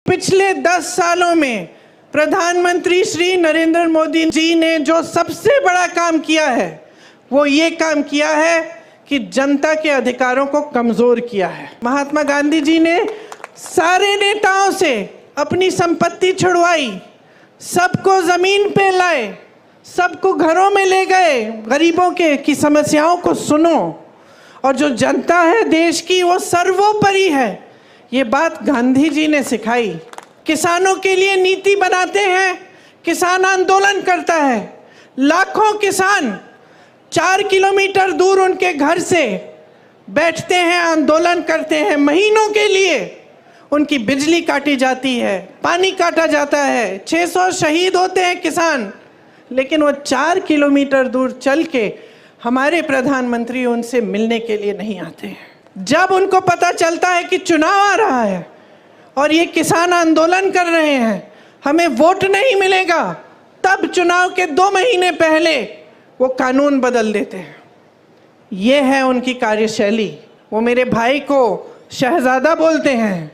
पिछले 10 सालों में प्रधानमंत्री श्री नरेंद्र मोदी जी ने जो सबसे बड़ा काम किया है वो ये काम किया है कि जनता के अधिकारों को कमजोर किया है। महात्मा गांधी जी ने सारे नेताओं से अपनी संपत्ति छुड़वाई, सबको जमीन पे लाए, सबको घरों में ले गए, गरीबों के की समस्याओं को सुनो, और जो जनता है देश की वो सर्वोपरि है। ये बात गांधी जी ने सिखाई। किसानों के लिए नीति बनाते हैं, किसान आंदोलन करता है। लाखों किसान 4 किलोमीटर दूर उनके घर से बैठते हैं, आंदोलन करते हैं। महीनों के लिए उनकी बिजली काटी जाती है, पानी काटा जाता है, 600 शहीद होते हैं किसान, लेकिन वो 4 किलोमीटर दूर चल के हमारे प्रधानमंत्री उनसे मिलने के लिए नहीं आते हैं। जब उनको पता चलता है कि चुनाव आ रहा है और ये किसान आंदोलन कर रहे हैं, हमें वोट नहीं मिलेगा, तब चुनाव के 2 महीने पहले वो कानून बदल देते हैं। ये है उनकी कार्यशैली। वो मेरे भाई को शहजादा बोलते हैं।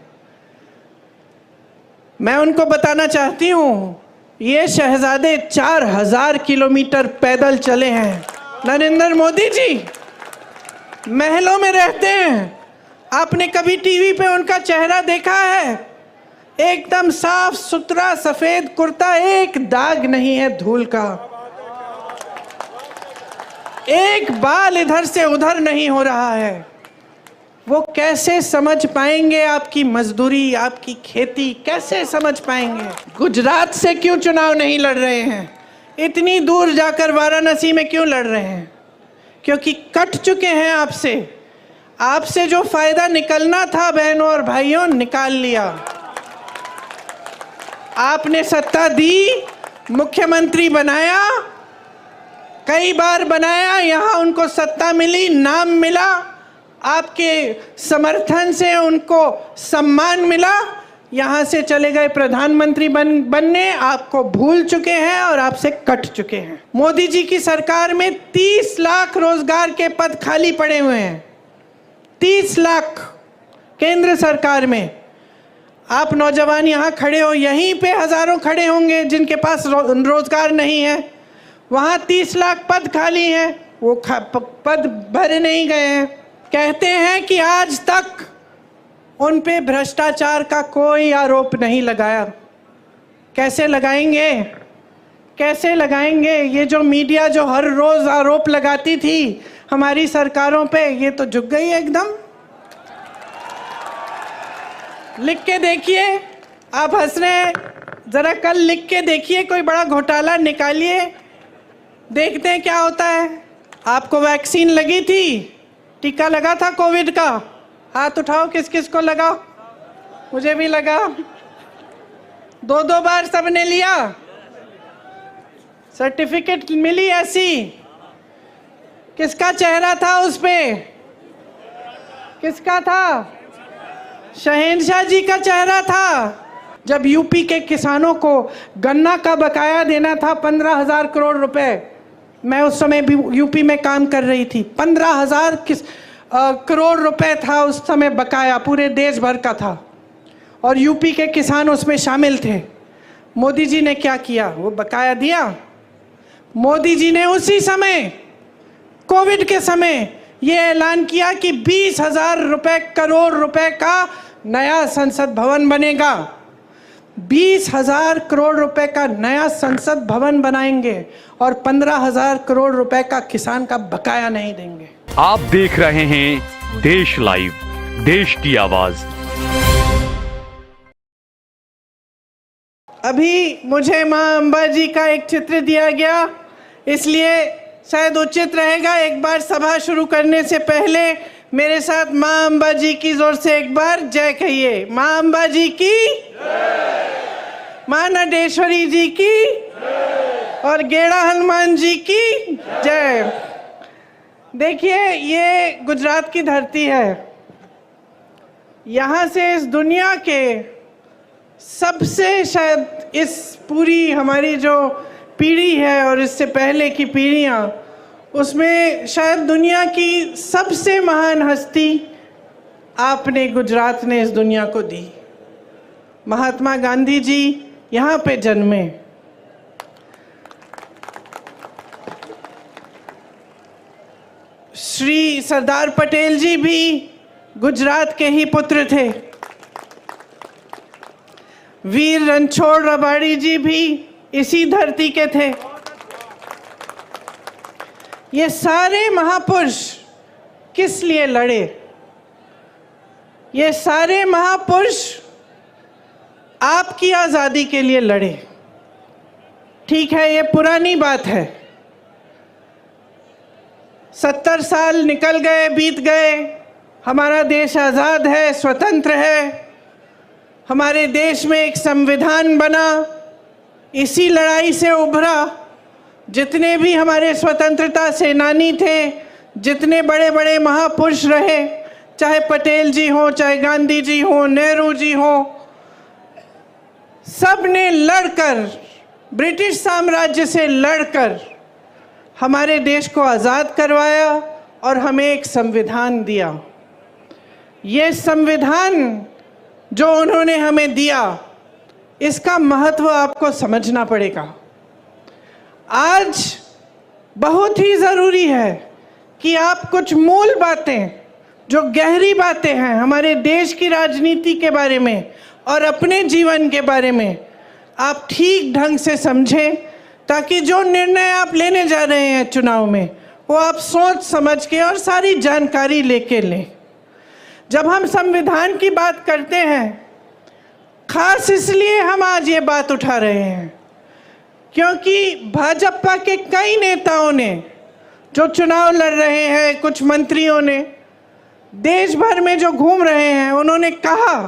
मैं उनको बताना चाहती हूँ, ये शहजादे 4000 किलोमीटर पैदल चले हैं। नरेंद्र मोदी जी महलों में रहते हैं। आपने कभी टीवी पे उनका चेहरा देखा है? एकदम साफ सुथरा सफेद कुर्ता, एक दाग नहीं है धूल का, एक बाल इधर से उधर नहीं हो रहा है। वो कैसे समझ पाएंगे आपकी मजदूरी, आपकी खेती कैसे समझ पाएंगे? गुजरात से क्यों चुनाव नहीं लड़ रहे हैं? इतनी दूर जाकर वाराणसी में क्यों लड़ रहे हैं? क्योंकि कट चुके हैं आपसे। आपसे जो फायदा निकलना था बहनों और भाइयों, निकाल लिया। आपने सत्ता दी, मुख्यमंत्री बनाया, कई बार बनाया, यहाँ उनको सत्ता मिली, नाम मिला, आपके समर्थन से उनको सम्मान मिला। यहाँ से चले गए प्रधानमंत्री बनने, आपको भूल चुके हैं और आपसे कट चुके हैं। मोदी जी की सरकार में 30 लाख रोजगार के पद खाली पड़े हुए हैं। 30 लाख केंद्र सरकार में। आप नौजवान यहाँ खड़े हो, यहीं पे हजारों खड़े होंगे जिनके पास रोजगार नहीं है। वहाँ 30 लाख पद खाली हैं, वो पद भरे नहीं गए हैं। कहते हैं कि आज तक उन पे भ्रष्टाचार का कोई आरोप नहीं लगाया। कैसे लगाएंगे? कैसे लगाएंगे? ये जो मीडिया जो हर रोज आरोप लगाती थी हमारी सरकारों पे, ये तो झुक गई एकदम। लिख के देखिए, आप हंस रहे हैं, जरा कल लिख के देखिए, कोई बड़ा घोटाला निकालिए, देखते हैं क्या होता है। आपको वैक्सीन लगी थी, टीका लगा था कोविड का? हाथ उठाओ, किस किस को लगा? मुझे भी लगा। 2-2 बार सबने लिया, सर्टिफिकेट मिली ऐसी। किसका चेहरा था उस पे? किसका था? शहंशाह जी का चेहरा था। जब यूपी के किसानों को गन्ना का बकाया देना था 15,000 करोड़ रुपए, मैं उस समय भी यूपी में काम कर रही थी। 15,000 करोड़ रुपए था उस समय बकाया, पूरे देश भर का था, और यूपी के किसान उसमें शामिल थे। मोदी जी ने क्या किया? वो बकाया दिया। मोदी जी ने उसी समय, कोविड के समय, ये ऐलान किया कि 20,000 करोड़ रुपए का नया संसद भवन बनेगा। 20,000 करोड़ रुपए का नया संसद भवन बनाएंगे और 15,000 करोड़ रुपए का किसान का बकाया नहीं देंगे। आप देख रहे हैं देश लाइव, देश की आवाज। अभी मुझे मां अंबा जी का एक चित्र दिया गया, इसलिए शायद उचित रहेगा एक बार सभा शुरू करने से पहले मेरे साथ मां अंबा जी की जोर से एक बार जय कहिए। मां अंबा जी की जय, मां नटेश्वरी जी की जय, और गेड़ा हनुमान जी की जय। देखिए, ये गुजरात की धरती है। यहाँ से इस दुनिया के सबसे, शायद इस पूरी हमारी जो पीढ़ी है और इससे पहले की पीढ़ियाँ, उसमें शायद दुनिया की सबसे महान हस्ती आपने, गुजरात ने इस दुनिया को दी। महात्मा गांधी जी यहाँ पे जन्मे। श्री सरदार पटेल जी भी गुजरात के ही पुत्र थे। वीर रणछोड़ रबाड़ी जी भी इसी धरती के थे। ये सारे महापुरुष किस लिए लड़े? ये सारे महापुरुष आपकी आज़ादी के लिए लड़े। ठीक है, ये पुरानी बात है। 70 साल निकल गए, बीत गए, हमारा देश आज़ाद है, स्वतंत्र है, हमारे देश में एक संविधान बना, इसी लड़ाई से उभरा। जितने भी हमारे स्वतंत्रता सेनानी थे, जितने बड़े बड़े महापुरुष रहे, चाहे पटेल जी हो, चाहे गांधी जी हो, नेहरू जी हो, सब ने लड़कर, ब्रिटिश साम्राज्य से लड़कर हमारे देश को आज़ाद करवाया और हमें एक संविधान दिया। ये संविधान जो उन्होंने हमें दिया, इसका महत्व आपको समझना पड़ेगा। आज बहुत ही ज़रूरी है कि आप कुछ मूल बातें, जो गहरी बातें हैं हमारे देश की राजनीति के बारे में और अपने जीवन के बारे में, आप ठीक ढंग से समझें, ताकि जो निर्णय आप लेने जा रहे हैं चुनाव में, वो आप सोच समझ के और सारी जानकारी लेके लें। जब हम संविधान की बात करते हैं, खास इसलिए हम आज ये बात उठा रहे हैं क्योंकि भाजपा के कई नेताओं ने, जो चुनाव लड़ रहे हैं, कुछ मंत्रियों ने, देश भर में जो घूम रहे हैं, उन्होंने कहा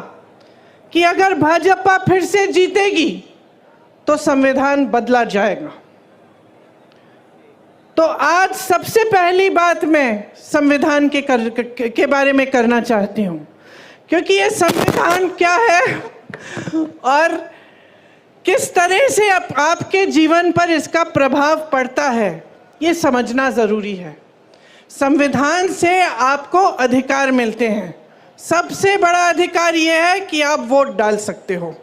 कि अगर भाजपा फिर से जीतेगी तो संविधान बदला जाएगा। तो आज सबसे पहली बात मैं संविधान के बारे में करना चाहती हूँ, क्योंकि ये संविधान क्या है और किस तरह से आपके जीवन पर इसका प्रभाव पड़ता है, ये समझना ज़रूरी है। संविधान से आपको अधिकार मिलते हैं। सबसे बड़ा अधिकार ये है कि आप वोट डाल सकते हो।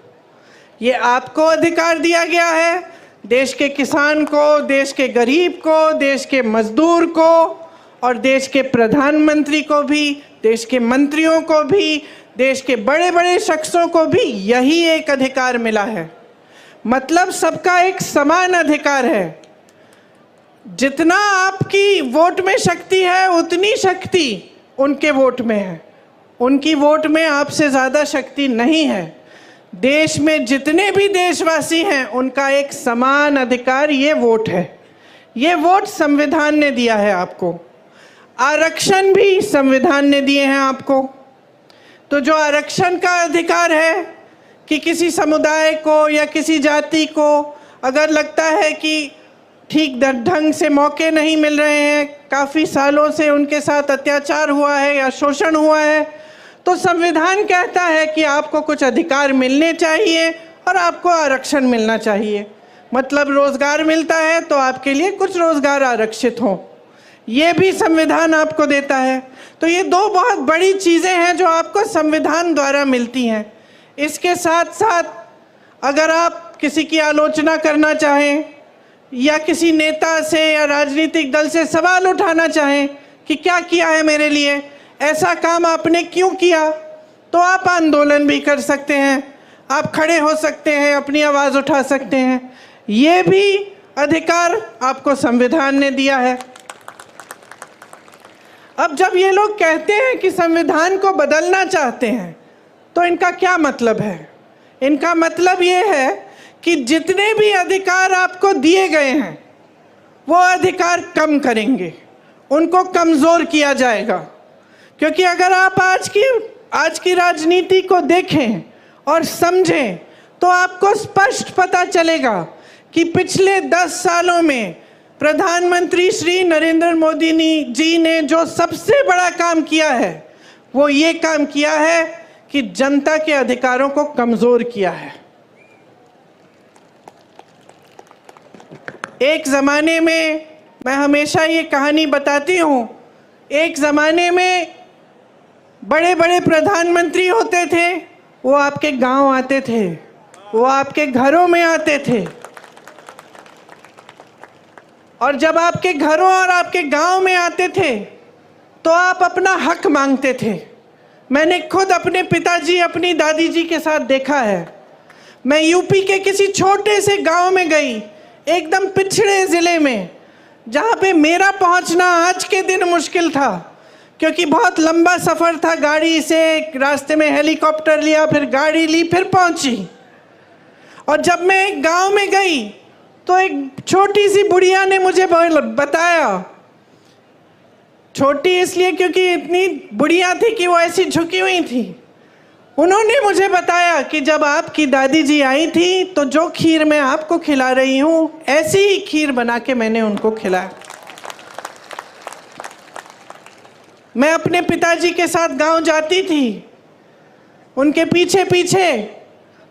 ये आपको अधिकार दिया गया है, देश के किसान को, देश के गरीब को, देश के मजदूर को और देश के प्रधानमंत्री को भी, देश के मंत्रियों को भी, देश के बड़े बड़े शख्सों को भी यही एक अधिकार मिला है। मतलब सबका एक समान अधिकार है। जितना आपकी वोट में शक्ति है, उतनी शक्ति उनके वोट में है। उनकी वोट में आपसे ज़्यादा शक्ति नहीं है। देश में जितने भी देशवासी हैं, उनका एक समान अधिकार ये वोट है। ये वोट संविधान ने दिया है आपको। आरक्षण भी संविधान ने दिए हैं आपको। तो जो आरक्षण का अधिकार है कि किसी समुदाय को या किसी जाति को अगर लगता है कि ठीक ढंग से मौके नहीं मिल रहे हैं, काफ़ी सालों से उनके साथ अत्याचार हुआ है या शोषण हुआ है, तो संविधान कहता है कि आपको कुछ अधिकार मिलने चाहिए और आपको आरक्षण मिलना चाहिए। मतलब रोज़गार मिलता है तो आपके लिए कुछ रोज़गार आरक्षित हो, ये भी संविधान आपको देता है। तो ये दो बहुत बड़ी चीज़ें हैं जो आपको संविधान द्वारा मिलती हैं। इसके साथ साथ अगर आप किसी की आलोचना करना चाहें या किसी नेता से या राजनीतिक दल से सवाल उठाना चाहें कि क्या किया है मेरे लिए, ऐसा काम आपने क्यों किया, तो आप आंदोलन भी कर सकते हैं, आप खड़े हो सकते हैं, अपनी आवाज़ उठा सकते हैं। ये भी अधिकार आपको संविधान ने दिया है। अब जब ये लोग कहते हैं कि संविधान को बदलना चाहते हैं, तो इनका क्या मतलब है? इनका मतलब ये है कि जितने भी अधिकार आपको दिए गए हैं, वो अधिकार कम करेंगे, उनको कमज़ोर किया जाएगा। क्योंकि अगर आप आज की राजनीति को देखें और समझें, तो आपको स्पष्ट पता चलेगा कि पिछले 10 सालों में प्रधानमंत्री श्री नरेंद्र मोदी जी ने जो सबसे बड़ा काम किया है, वो ये काम किया है कि जनता के अधिकारों को कमज़ोर किया है। एक ज़माने में, मैं हमेशा ये कहानी बताती हूँ, एक ज़माने में बड़े बड़े प्रधानमंत्री होते थे वो आपके गांव आते थे, वो आपके घरों में आते थे, और जब आपके घरों और आपके गांव में आते थे तो आप अपना हक मांगते थे। मैंने खुद अपने पिताजी, अपनी दादी जी के साथ देखा है। मैं यूपी के किसी छोटे से गांव में गई, एकदम पिछड़े ज़िले में, जहाँ पे मेरा पहुँचना आज के दिन मुश्किल था, क्योंकि बहुत लंबा सफ़र था गाड़ी से। रास्ते में हेलीकॉप्टर लिया, फिर गाड़ी ली, फिर पहुँची। और जब मैं एक गांव में गई तो एक छोटी सी बुढ़िया ने मुझे बताया, छोटी इसलिए क्योंकि इतनी बुढ़िया थी कि वो ऐसी झुकी हुई थी। उन्होंने मुझे बताया कि जब आपकी दादी जी आई थी तो जो खीर मैं आपको खिला रही हूँ, ऐसी ही खीर बना के मैंने उनको खिलाया। मैं अपने पिताजी के साथ गांव जाती थी, उनके पीछे पीछे,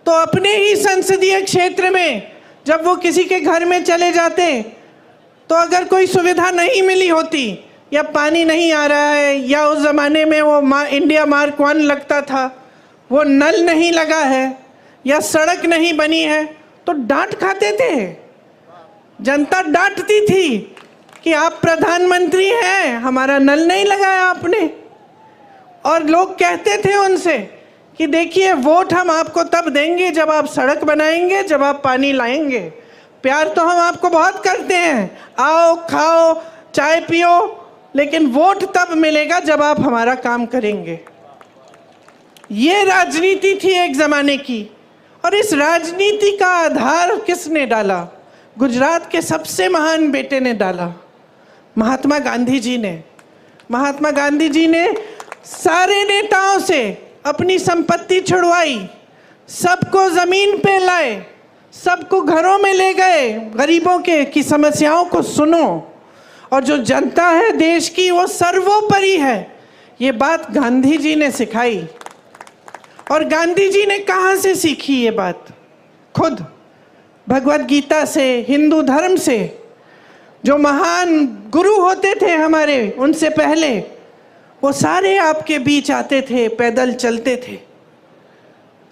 तो अपने ही संसदीय क्षेत्र में जब वो किसी के घर में चले जाते तो अगर कोई सुविधा नहीं मिली होती, या पानी नहीं आ रहा है, या उस ज़माने में वो इंडिया मार्क 1 लगता था, वो नल नहीं लगा है, या सड़क नहीं बनी है, तो डांट खाते थे। जनता डांटती थी कि आप प्रधानमंत्री हैं, हमारा नल नहीं लगाया आपने। और लोग कहते थे उनसे कि देखिए, वोट हम आपको तब देंगे जब आप सड़क बनाएंगे, जब आप पानी लाएंगे। प्यार तो हम आपको बहुत करते हैं, आओ खाओ चाय पियो, लेकिन वोट तब मिलेगा जब आप हमारा काम करेंगे। ये राजनीति थी एक ज़माने की। और इस राजनीति का आधार किसने डाला? गुजरात के सबसे महान बेटे ने डाला, महात्मा गांधी जी ने। महात्मा गांधी जी ने सारे नेताओं से अपनी संपत्ति छुड़वाई, सबको ज़मीन पे लाए, सबको घरों में ले गए, गरीबों के की समस्याओं को सुनो, और जो जनता है देश की वो सर्वोपरि है। ये बात गांधी जी ने सिखाई। और गांधी जी ने कहाँ से सीखी ये बात? खुद भगवत गीता से, हिंदू धर्म से। जो महान गुरु होते थे हमारे, उनसे पहले वो सारे आपके बीच आते थे, पैदल चलते थे,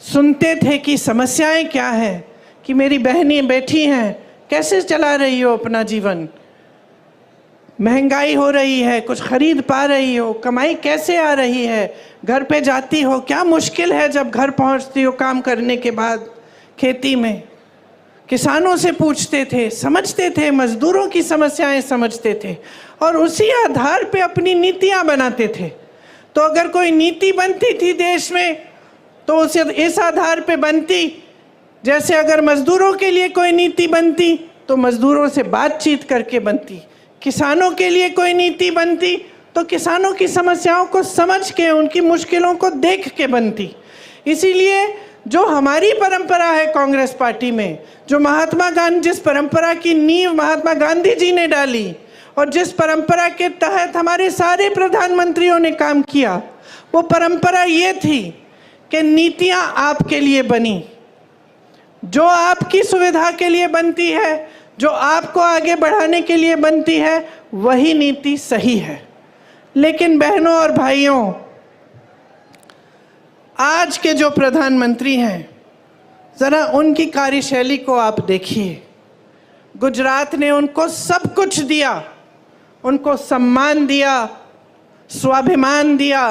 सुनते थे कि समस्याएं क्या हैं, कि मेरी बहनें बैठी हैं, कैसे चला रही हो अपना जीवन, महंगाई हो रही है, कुछ खरीद पा रही हो, कमाई कैसे आ रही है, घर पे जाती हो, क्या मुश्किल है जब घर पहुंचती हो काम करने के बाद खेती में। किसानों से पूछते थे, समझते थे, मजदूरों की समस्याएं समझते थे, और उसी आधार पे अपनी नीतियां बनाते थे। तो अगर कोई नीति बनती थी देश में तो उसे इस आधार पे बनती, जैसे अगर मजदूरों के लिए कोई नीति बनती तो मजदूरों से बातचीत करके बनती, किसानों के लिए कोई नीति बनती तो किसानों की समस्याओं को समझ के, उनकी मुश्किलों को देख के बनती। इसीलिए जो हमारी परंपरा है कांग्रेस पार्टी में, जो महात्मा गांधी, जिस परंपरा की नींव महात्मा गांधी जी ने डाली और जिस परंपरा के तहत हमारे सारे प्रधानमंत्रियों ने काम किया, वो परंपरा ये थी कि नीतियां आपके लिए बनी, जो आपकी सुविधा के लिए बनती है, जो आपको आगे बढ़ाने के लिए बनती है, वही नीति सही है। लेकिन बहनों और भाइयों, आज के जो प्रधानमंत्री हैं, ज़रा उनकी कार्यशैली को आप देखिए। गुजरात ने उनको सब कुछ दिया, उनको सम्मान दिया, स्वाभिमान दिया,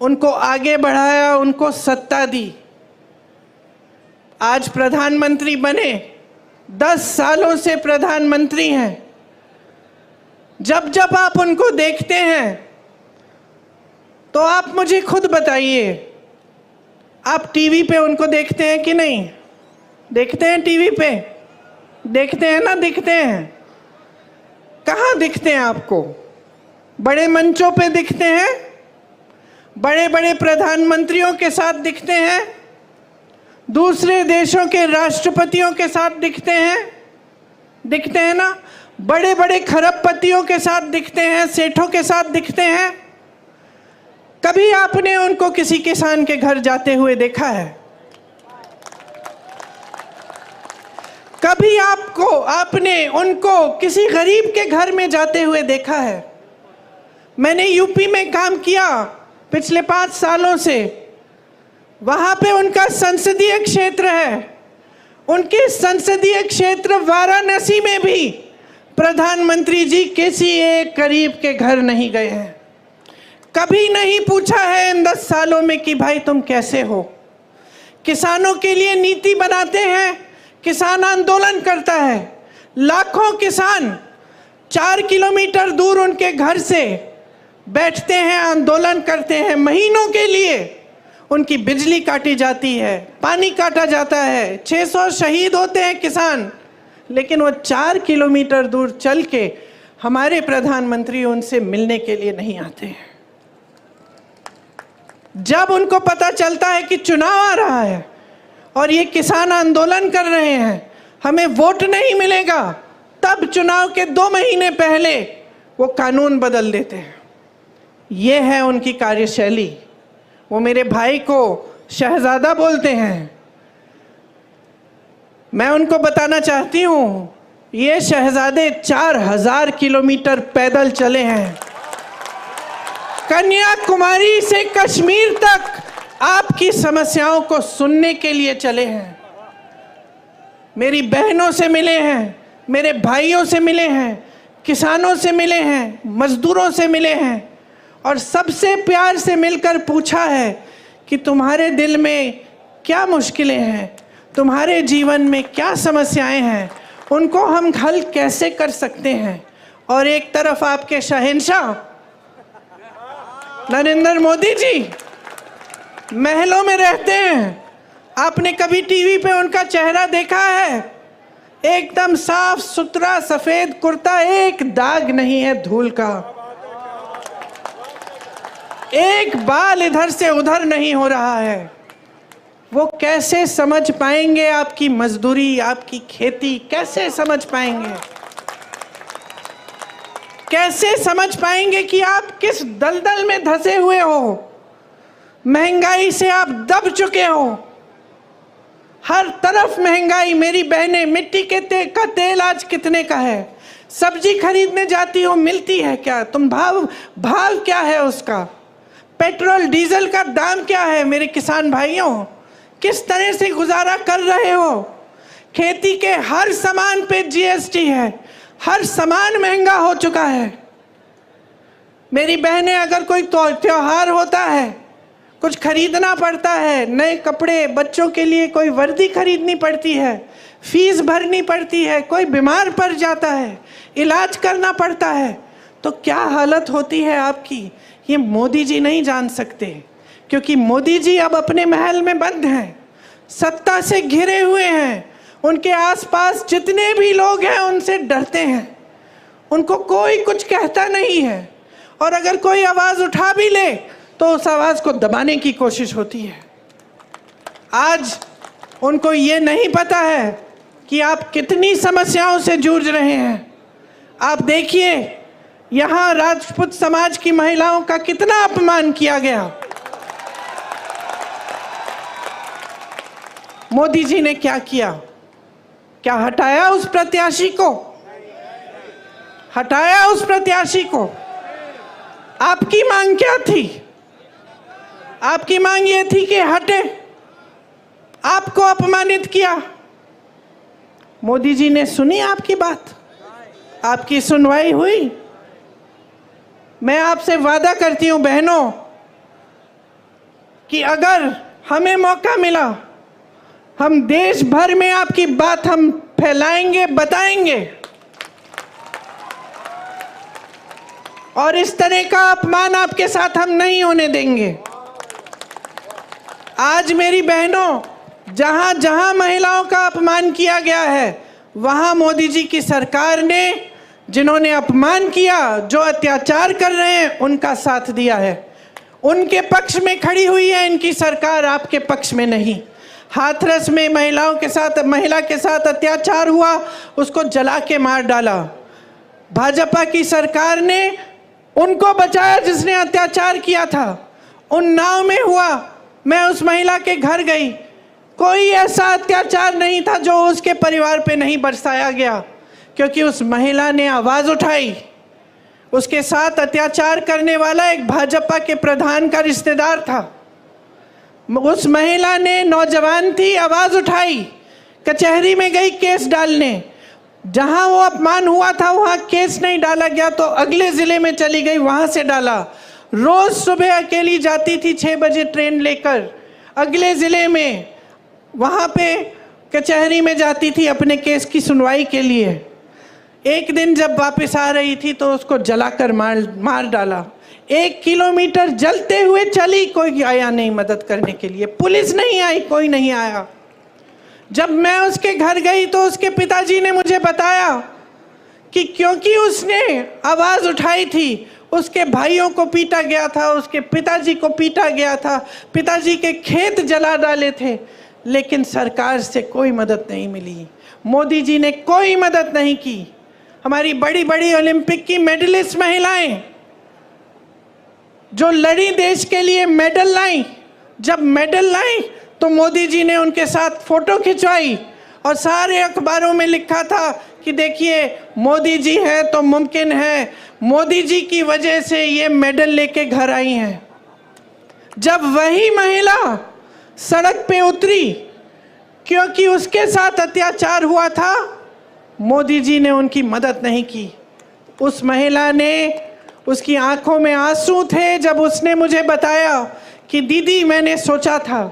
उनको आगे बढ़ाया, उनको सत्ता दी। आज प्रधानमंत्री बने, 10 सालों से प्रधानमंत्री हैं। जब जब आप उनको देखते हैं तो आप मुझे खुद बताइए, आप टीवी पे उनको देखते हैं कि नहीं? देखते हैं टीवी पे? देखते हैं ना? दिखते हैं। कहाँ दिखते हैं आपको? बड़े मंचों पे दिखते हैं, बड़े बड़े प्रधानमंत्रियों के साथ दिखते हैं, दूसरे देशों के राष्ट्रपतियों के साथ दिखते हैं ना? बड़े बड़े खरबपतियों के साथ दिखते हैं, सेठों के साथ दिखते हैं। कभी आपने उनको किसी किसान के घर जाते हुए देखा है? कभी आपने उनको किसी गरीब के घर में जाते हुए देखा है? मैंने यूपी में काम किया पिछले 5 सालों से। वहां पे उनका संसदीय क्षेत्र है। उनके संसदीय क्षेत्र वाराणसी में भी प्रधानमंत्री जी किसी एक गरीब के घर नहीं गए हैं। कभी नहीं पूछा है इन 10 सालों में कि भाई तुम कैसे हो। किसानों के लिए नीति बनाते हैं, किसान आंदोलन करता है। लाखों किसान 4 किलोमीटर दूर उनके घर से बैठते हैं, आंदोलन करते हैं। महीनों के लिए उनकी बिजली काटी जाती है, पानी काटा जाता है, 600 शहीद होते हैं किसान, लेकिन वो 4 किलोमीटर दूर चल के हमारे प्रधानमंत्री उनसे मिलने के लिए नहीं आते हैं। जब उनको पता चलता है कि चुनाव आ रहा है और ये किसान आंदोलन कर रहे हैं, हमें वोट नहीं मिलेगा, तब चुनाव के 2 महीने पहले वो कानून बदल देते हैं। ये है उनकी कार्यशैली। वो मेरे भाई को शहजादा बोलते हैं। मैं उनको बताना चाहती हूँ, ये शहजादे 4000 किलोमीटर पैदल चले हैं। कन्याकुमारी से कश्मीर तक आपकी समस्याओं को सुनने के लिए चले हैं। मेरी बहनों से मिले हैं, मेरे भाइयों से मिले हैं, किसानों से मिले हैं, मजदूरों से मिले हैं और सबसे प्यार से मिलकर पूछा है कि तुम्हारे दिल में क्या मुश्किलें हैं, तुम्हारे जीवन में क्या समस्याएं हैं, उनको हम हल कैसे कर सकते हैं। और एक तरफ आपके शहंशाह नरेंद्र मोदी जी महलों में रहते हैं। आपने कभी टीवी पे उनका चेहरा देखा है? एकदम साफ सुथरा सफेद कुर्ता, एक दाग नहीं है धूल का, एक बाल इधर से उधर नहीं हो रहा है। वो कैसे समझ पाएंगे आपकी मजदूरी, आपकी खेती? कैसे समझ पाएंगे? कैसे समझ पाएंगे कि आप किस दलदल में धंसे हुए हो? महंगाई से आप दब चुके हो। हर तरफ महंगाई। मेरी बहनें, मिट्टी के का तेल आज कितने का है? सब्जी खरीदने जाती हो, मिलती है क्या? तुम भाव क्या है उसका? पेट्रोल डीजल का दाम क्या है? मेरे किसान भाइयों, किस तरह से गुजारा कर रहे हो? खेती के हर सामान पे जीएसटी है, हर सामान महंगा हो चुका है। मेरी बहनें, अगर कोई त्योहार होता है, कुछ खरीदना पड़ता है, नए कपड़े, बच्चों के लिए कोई वर्दी खरीदनी पड़ती है, फीस भरनी पड़ती है, कोई बीमार पड़ जाता है, इलाज करना पड़ता है, तो क्या हालत होती है आपकी? ये मोदी जी नहीं जान सकते, क्योंकि मोदी जी अब अपने महल में बंद हैं, सत्ता से घिरे हुए हैं। उनके आसपास जितने भी लोग हैं उनसे डरते हैं, उनको कोई कुछ कहता नहीं है, और अगर कोई आवाज़ उठा भी ले तो उस आवाज़ को दबाने की कोशिश होती है। आज उनको ये नहीं पता है कि आप कितनी समस्याओं से जूझ रहे हैं। आप देखिए, यहाँ राजपूत समाज की महिलाओं का कितना अपमान किया गया। मोदी जी ने क्या किया? क्या हटाया उस प्रत्याशी को? हटाया उस प्रत्याशी को? आपकी मांग क्या थी? आपकी मांग ये थी कि हटे। आपको अपमानित किया। मोदी जी ने सुनी आपकी बात? आपकी सुनवाई हुई? मैं आपसे वादा करती हूं बहनों कि अगर हमें मौका मिला, हम देश भर में आपकी बात हम फैलाएंगे, बताएंगे, और इस तरह का अपमान आपके साथ हम नहीं होने देंगे। आज मेरी बहनों, जहां जहां महिलाओं का अपमान किया गया है, वहां मोदी जी की सरकार ने जिन्होंने अपमान किया, जो अत्याचार कर रहे हैं, उनका साथ दिया है, उनके पक्ष में खड़ी हुई है इनकी सरकार, आपके पक्ष में नहीं। हाथरस में महिला के साथ अत्याचार हुआ, उसको जला के मार डाला। भाजपा की सरकार ने उनको बचाया जिसने अत्याचार किया था। उन्नाव में हुआ, मैं उस महिला के घर गई, कोई ऐसा अत्याचार नहीं था जो उसके परिवार पे नहीं बरसाया गया, क्योंकि उस महिला ने आवाज़ उठाई। उसके साथ अत्याचार करने वाला एक भाजपा के प्रधान का रिश्तेदार था। उस महिला ने, नौजवान थी, आवाज उठाई, कचहरी में गई केस डालने। जहां वो अपमान हुआ था वहां केस नहीं डाला गया तो अगले जिले में चली गई, वहां से डाला। रोज सुबह अकेली जाती थी 6 बजे ट्रेन लेकर अगले जिले में, वहां पे कचहरी में जाती थी अपने केस की सुनवाई के लिए। एक दिन जब वापस आ रही थी तो उसको जलाकर मार डाला। 1 किलोमीटर जलते हुए चली, कोई आया नहीं मदद करने के लिए, पुलिस नहीं आई, कोई नहीं आया। जब मैं उसके घर गई तो उसके पिताजी ने मुझे बताया कि क्योंकि उसने आवाज उठाई थी, उसके भाइयों को पीटा गया था, उसके पिताजी को पीटा गया था, पिताजी के खेत जला डाले थे, लेकिन सरकार से कोई मदद नहीं मिली। मोदी जी ने कोई मदद नहीं की। हमारी बड़ी बड़ी ओलंपिक की मेडलिस्ट महिलाएं जो लड़ी, देश के लिए मेडल लाई, जब मेडल लाई तो मोदी जी ने उनके साथ फोटो खिंचवाई और सारे अखबारों में लिखा था कि देखिए मोदी जी हैं तो मुमकिन है, मोदी जी की वजह से ये मेडल लेके घर आई हैं। जब वही महिला सड़क पे उतरी क्योंकि उसके साथ अत्याचार हुआ था, मोदी जी ने उनकी मदद नहीं की। उस महिला ने, उसकी आंखों में आंसू थे जब उसने मुझे बताया कि दीदी मैंने सोचा था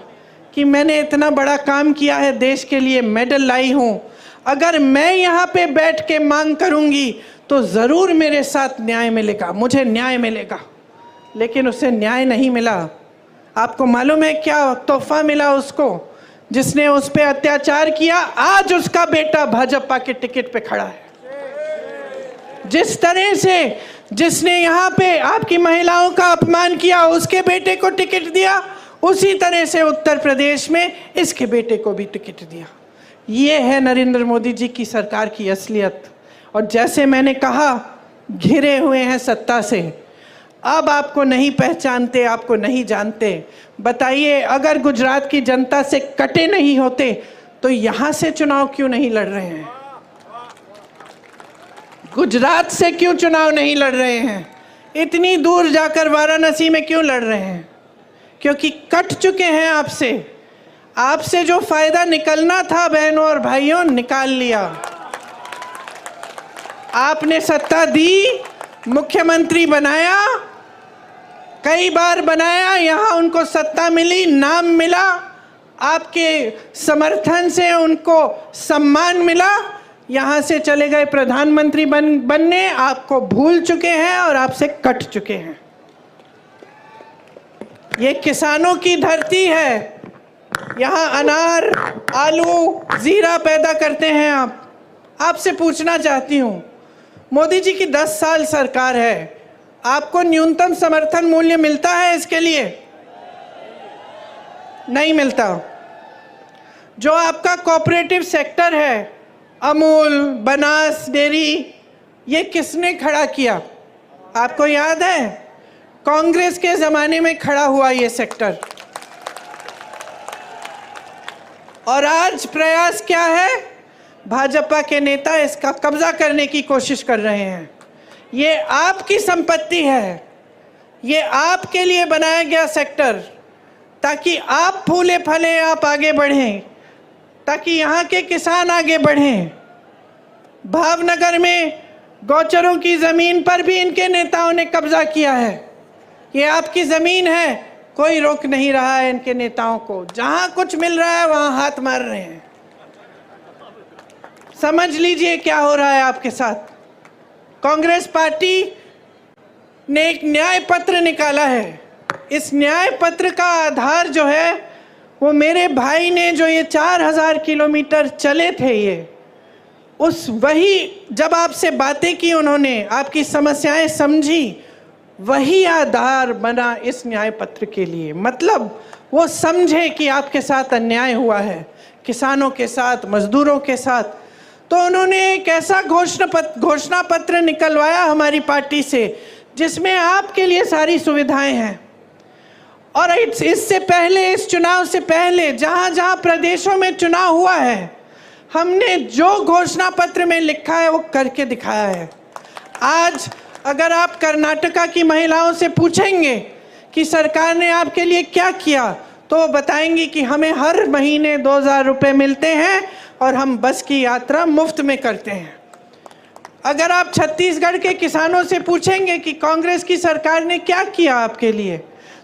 कि मैंने इतना बड़ा काम किया है, देश के लिए मेडल लाई हूँ, अगर मैं यहाँ पे बैठ के मांग करूँगी तो ज़रूर मेरे साथ न्याय मिलेगा, मुझे न्याय मिलेगा। लेकिन उसे न्याय नहीं मिला। आपको मालूम है क्या तोहफा मिला उसको, जिसने उस पर अत्याचार किया? आज उसका बेटा भाजपा के टिकट पे खड़ा है। जिस तरह से जिसने यहाँ पे आपकी महिलाओं का अपमान किया, उसके बेटे को टिकट दिया, उसी तरह से उत्तर प्रदेश में इसके बेटे को भी टिकट दिया। ये है नरेंद्र मोदी जी की सरकार की असलियत। और जैसे मैंने कहा, घिरे हुए हैं सत्ता से, अब आपको नहीं पहचानते, आपको नहीं जानते। बताइए, अगर गुजरात की जनता से कटे नहीं होते तो यहाँ से चुनाव क्यों नहीं लड़ रहे हैं? गुजरात से क्यों चुनाव नहीं लड़ रहे हैं? इतनी दूर जाकर वाराणसी में क्यों लड़ रहे हैं? क्योंकि कट चुके हैं आपसे। आपसे जो फायदा निकलना था बहनों और भाइयों, निकाल लिया। आपने सत्ता दी, मुख्यमंत्री बनाया, कई बार बनाया, यहाँ उनको सत्ता मिली, नाम मिला, आपके समर्थन से उनको सम्मान मिला, यहाँ से चले गए प्रधानमंत्री बनने, आपको भूल चुके हैं और आपसे कट चुके हैं। ये किसानों की धरती है, यहाँ अनार, आलू, जीरा पैदा करते हैं आप। आपसे पूछना चाहती हूँ, मोदी जी की 10 साल सरकार है, आपको न्यूनतम समर्थन मूल्य मिलता है इसके लिए? नहीं मिलता। जो आपका कोऑपरेटिव सेक्टर है, अमूल, बनास डेयरी, ये किसने खड़ा किया? आपको याद है? कांग्रेस के ज़माने में खड़ा हुआ ये सेक्टर। और आज प्रयास क्या है? भाजपा के नेता इसका कब्जा करने की कोशिश कर रहे हैं। ये आपकी संपत्ति है, ये आपके लिए बनाया गया सेक्टर, ताकि आप फूले फले, आप आगे बढ़ें, ताकि यहाँ के किसान आगे बढ़ें। भावनगर में गौचरों की ज़मीन पर भी इनके नेताओं ने कब्जा किया है। ये आपकी ज़मीन है, कोई रोक नहीं रहा है इनके नेताओं को। जहाँ कुछ मिल रहा है वहाँ हाथ मार रहे हैं। समझ लीजिए क्या हो रहा है आपके साथ। कांग्रेस पार्टी ने एक न्याय पत्र निकाला है। इस न्याय पत्र का आधार जो है वो मेरे भाई ने, जो ये 4000 किलोमीटर चले थे, ये उस वही जब आपसे बातें की उन्होंने, आपकी समस्याएं समझी, वही आधार बना इस न्याय पत्र के लिए। मतलब वो समझे कि आपके साथ अन्याय हुआ है, किसानों के साथ, मजदूरों के साथ। तो उन्होंने एक ऐसा घोषणा पत्र निकलवाया हमारी पार्टी से, जिसमें आपके लिए सारी सुविधाएं हैं। और इससे पहले, इस चुनाव से पहले, जहाँ जहाँ प्रदेशों में चुनाव हुआ है, हमने जो घोषणा पत्र में लिखा है वो करके दिखाया है। आज अगर आप कर्नाटका की महिलाओं से पूछेंगे कि सरकार ने आपके लिए क्या किया, तो वो बताएंगी कि हमें हर महीने 2000 रुपये मिलते हैं और हम बस की यात्रा मुफ्त में करते हैं। अगर आप छत्तीसगढ़ के किसानों से पूछेंगे कि कांग्रेस की सरकार ने क्या किया आपके लिए,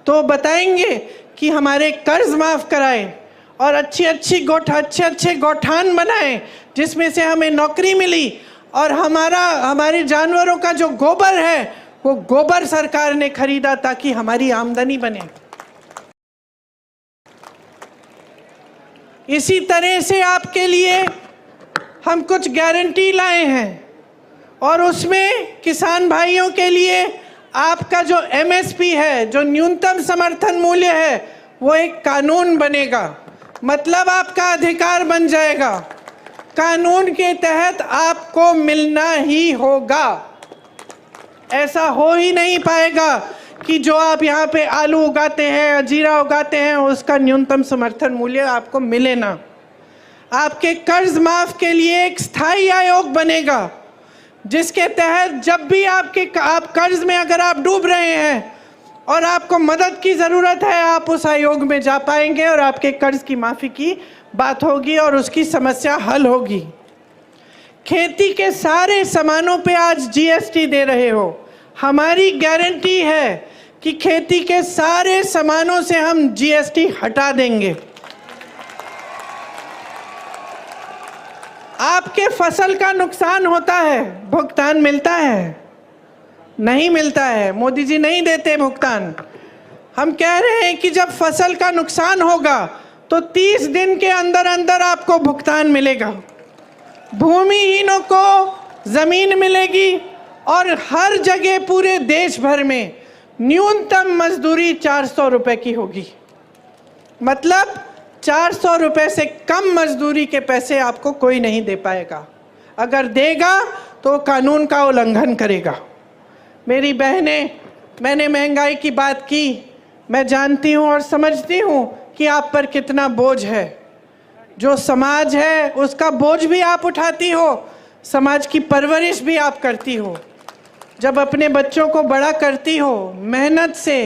तो वो बताएंगे कि हमारे कर्ज माफ़ कराए और अच्छे अच्छे गौठान बनाए जिसमें से हमें नौकरी मिली, और हमारे जानवरों का जो गोबर है वो गोबर सरकार ने खरीदा ताकि हमारी आमदनी बने। इसी तरह से आपके लिए हम कुछ गारंटी लाए हैं और उसमें किसान भाइयों के लिए आपका जो MSP है, जो न्यूनतम समर्थन मूल्य है, वो एक कानून बनेगा। मतलब आपका अधिकार बन जाएगा, कानून के तहत आपको मिलना ही होगा। ऐसा हो ही नहीं पाएगा कि जो आप यहाँ पे आलू उगाते हैं, जीरा उगाते हैं, उसका न्यूनतम समर्थन मूल्य आपको मिले ना। आपके कर्ज माफ के लिए एक स्थायी आयोग बनेगा जिसके तहत जब भी आप कर्ज में अगर आप डूब रहे हैं और आपको मदद की ज़रूरत है, आप उस आयोग में जा पाएंगे और आपके कर्ज की माफ़ी की बात होगी और उसकी समस्या हल होगी। खेती के सारे सामानों पे आज GST दे रहे हो, हमारी गारंटी है कि खेती के सारे सामानों से हम GST हटा देंगे। आपके फसल का नुकसान होता है, भुगतान मिलता है? नहीं मिलता है, मोदी जी नहीं देते भुगतान। हम कह रहे हैं कि जब फसल का नुकसान होगा तो 30 दिन के अंदर अंदर आपको भुगतान मिलेगा। भूमिहीनों को ज़मीन मिलेगी और हर जगह पूरे देश भर में न्यूनतम मजदूरी 400 रुपये की होगी। मतलब 400 रुपये से कम मजदूरी के पैसे आपको कोई नहीं दे पाएगा। अगर देगा तो कानून का उल्लंघन करेगा। मेरी बहनें, मैंने महंगाई की बात की, मैं जानती हूँ और समझती हूँ कि आप पर कितना बोझ है। जो समाज है उसका बोझ भी आप उठाती हो, समाज की परवरिश भी आप करती हो। जब अपने बच्चों को बड़ा करती हो, मेहनत से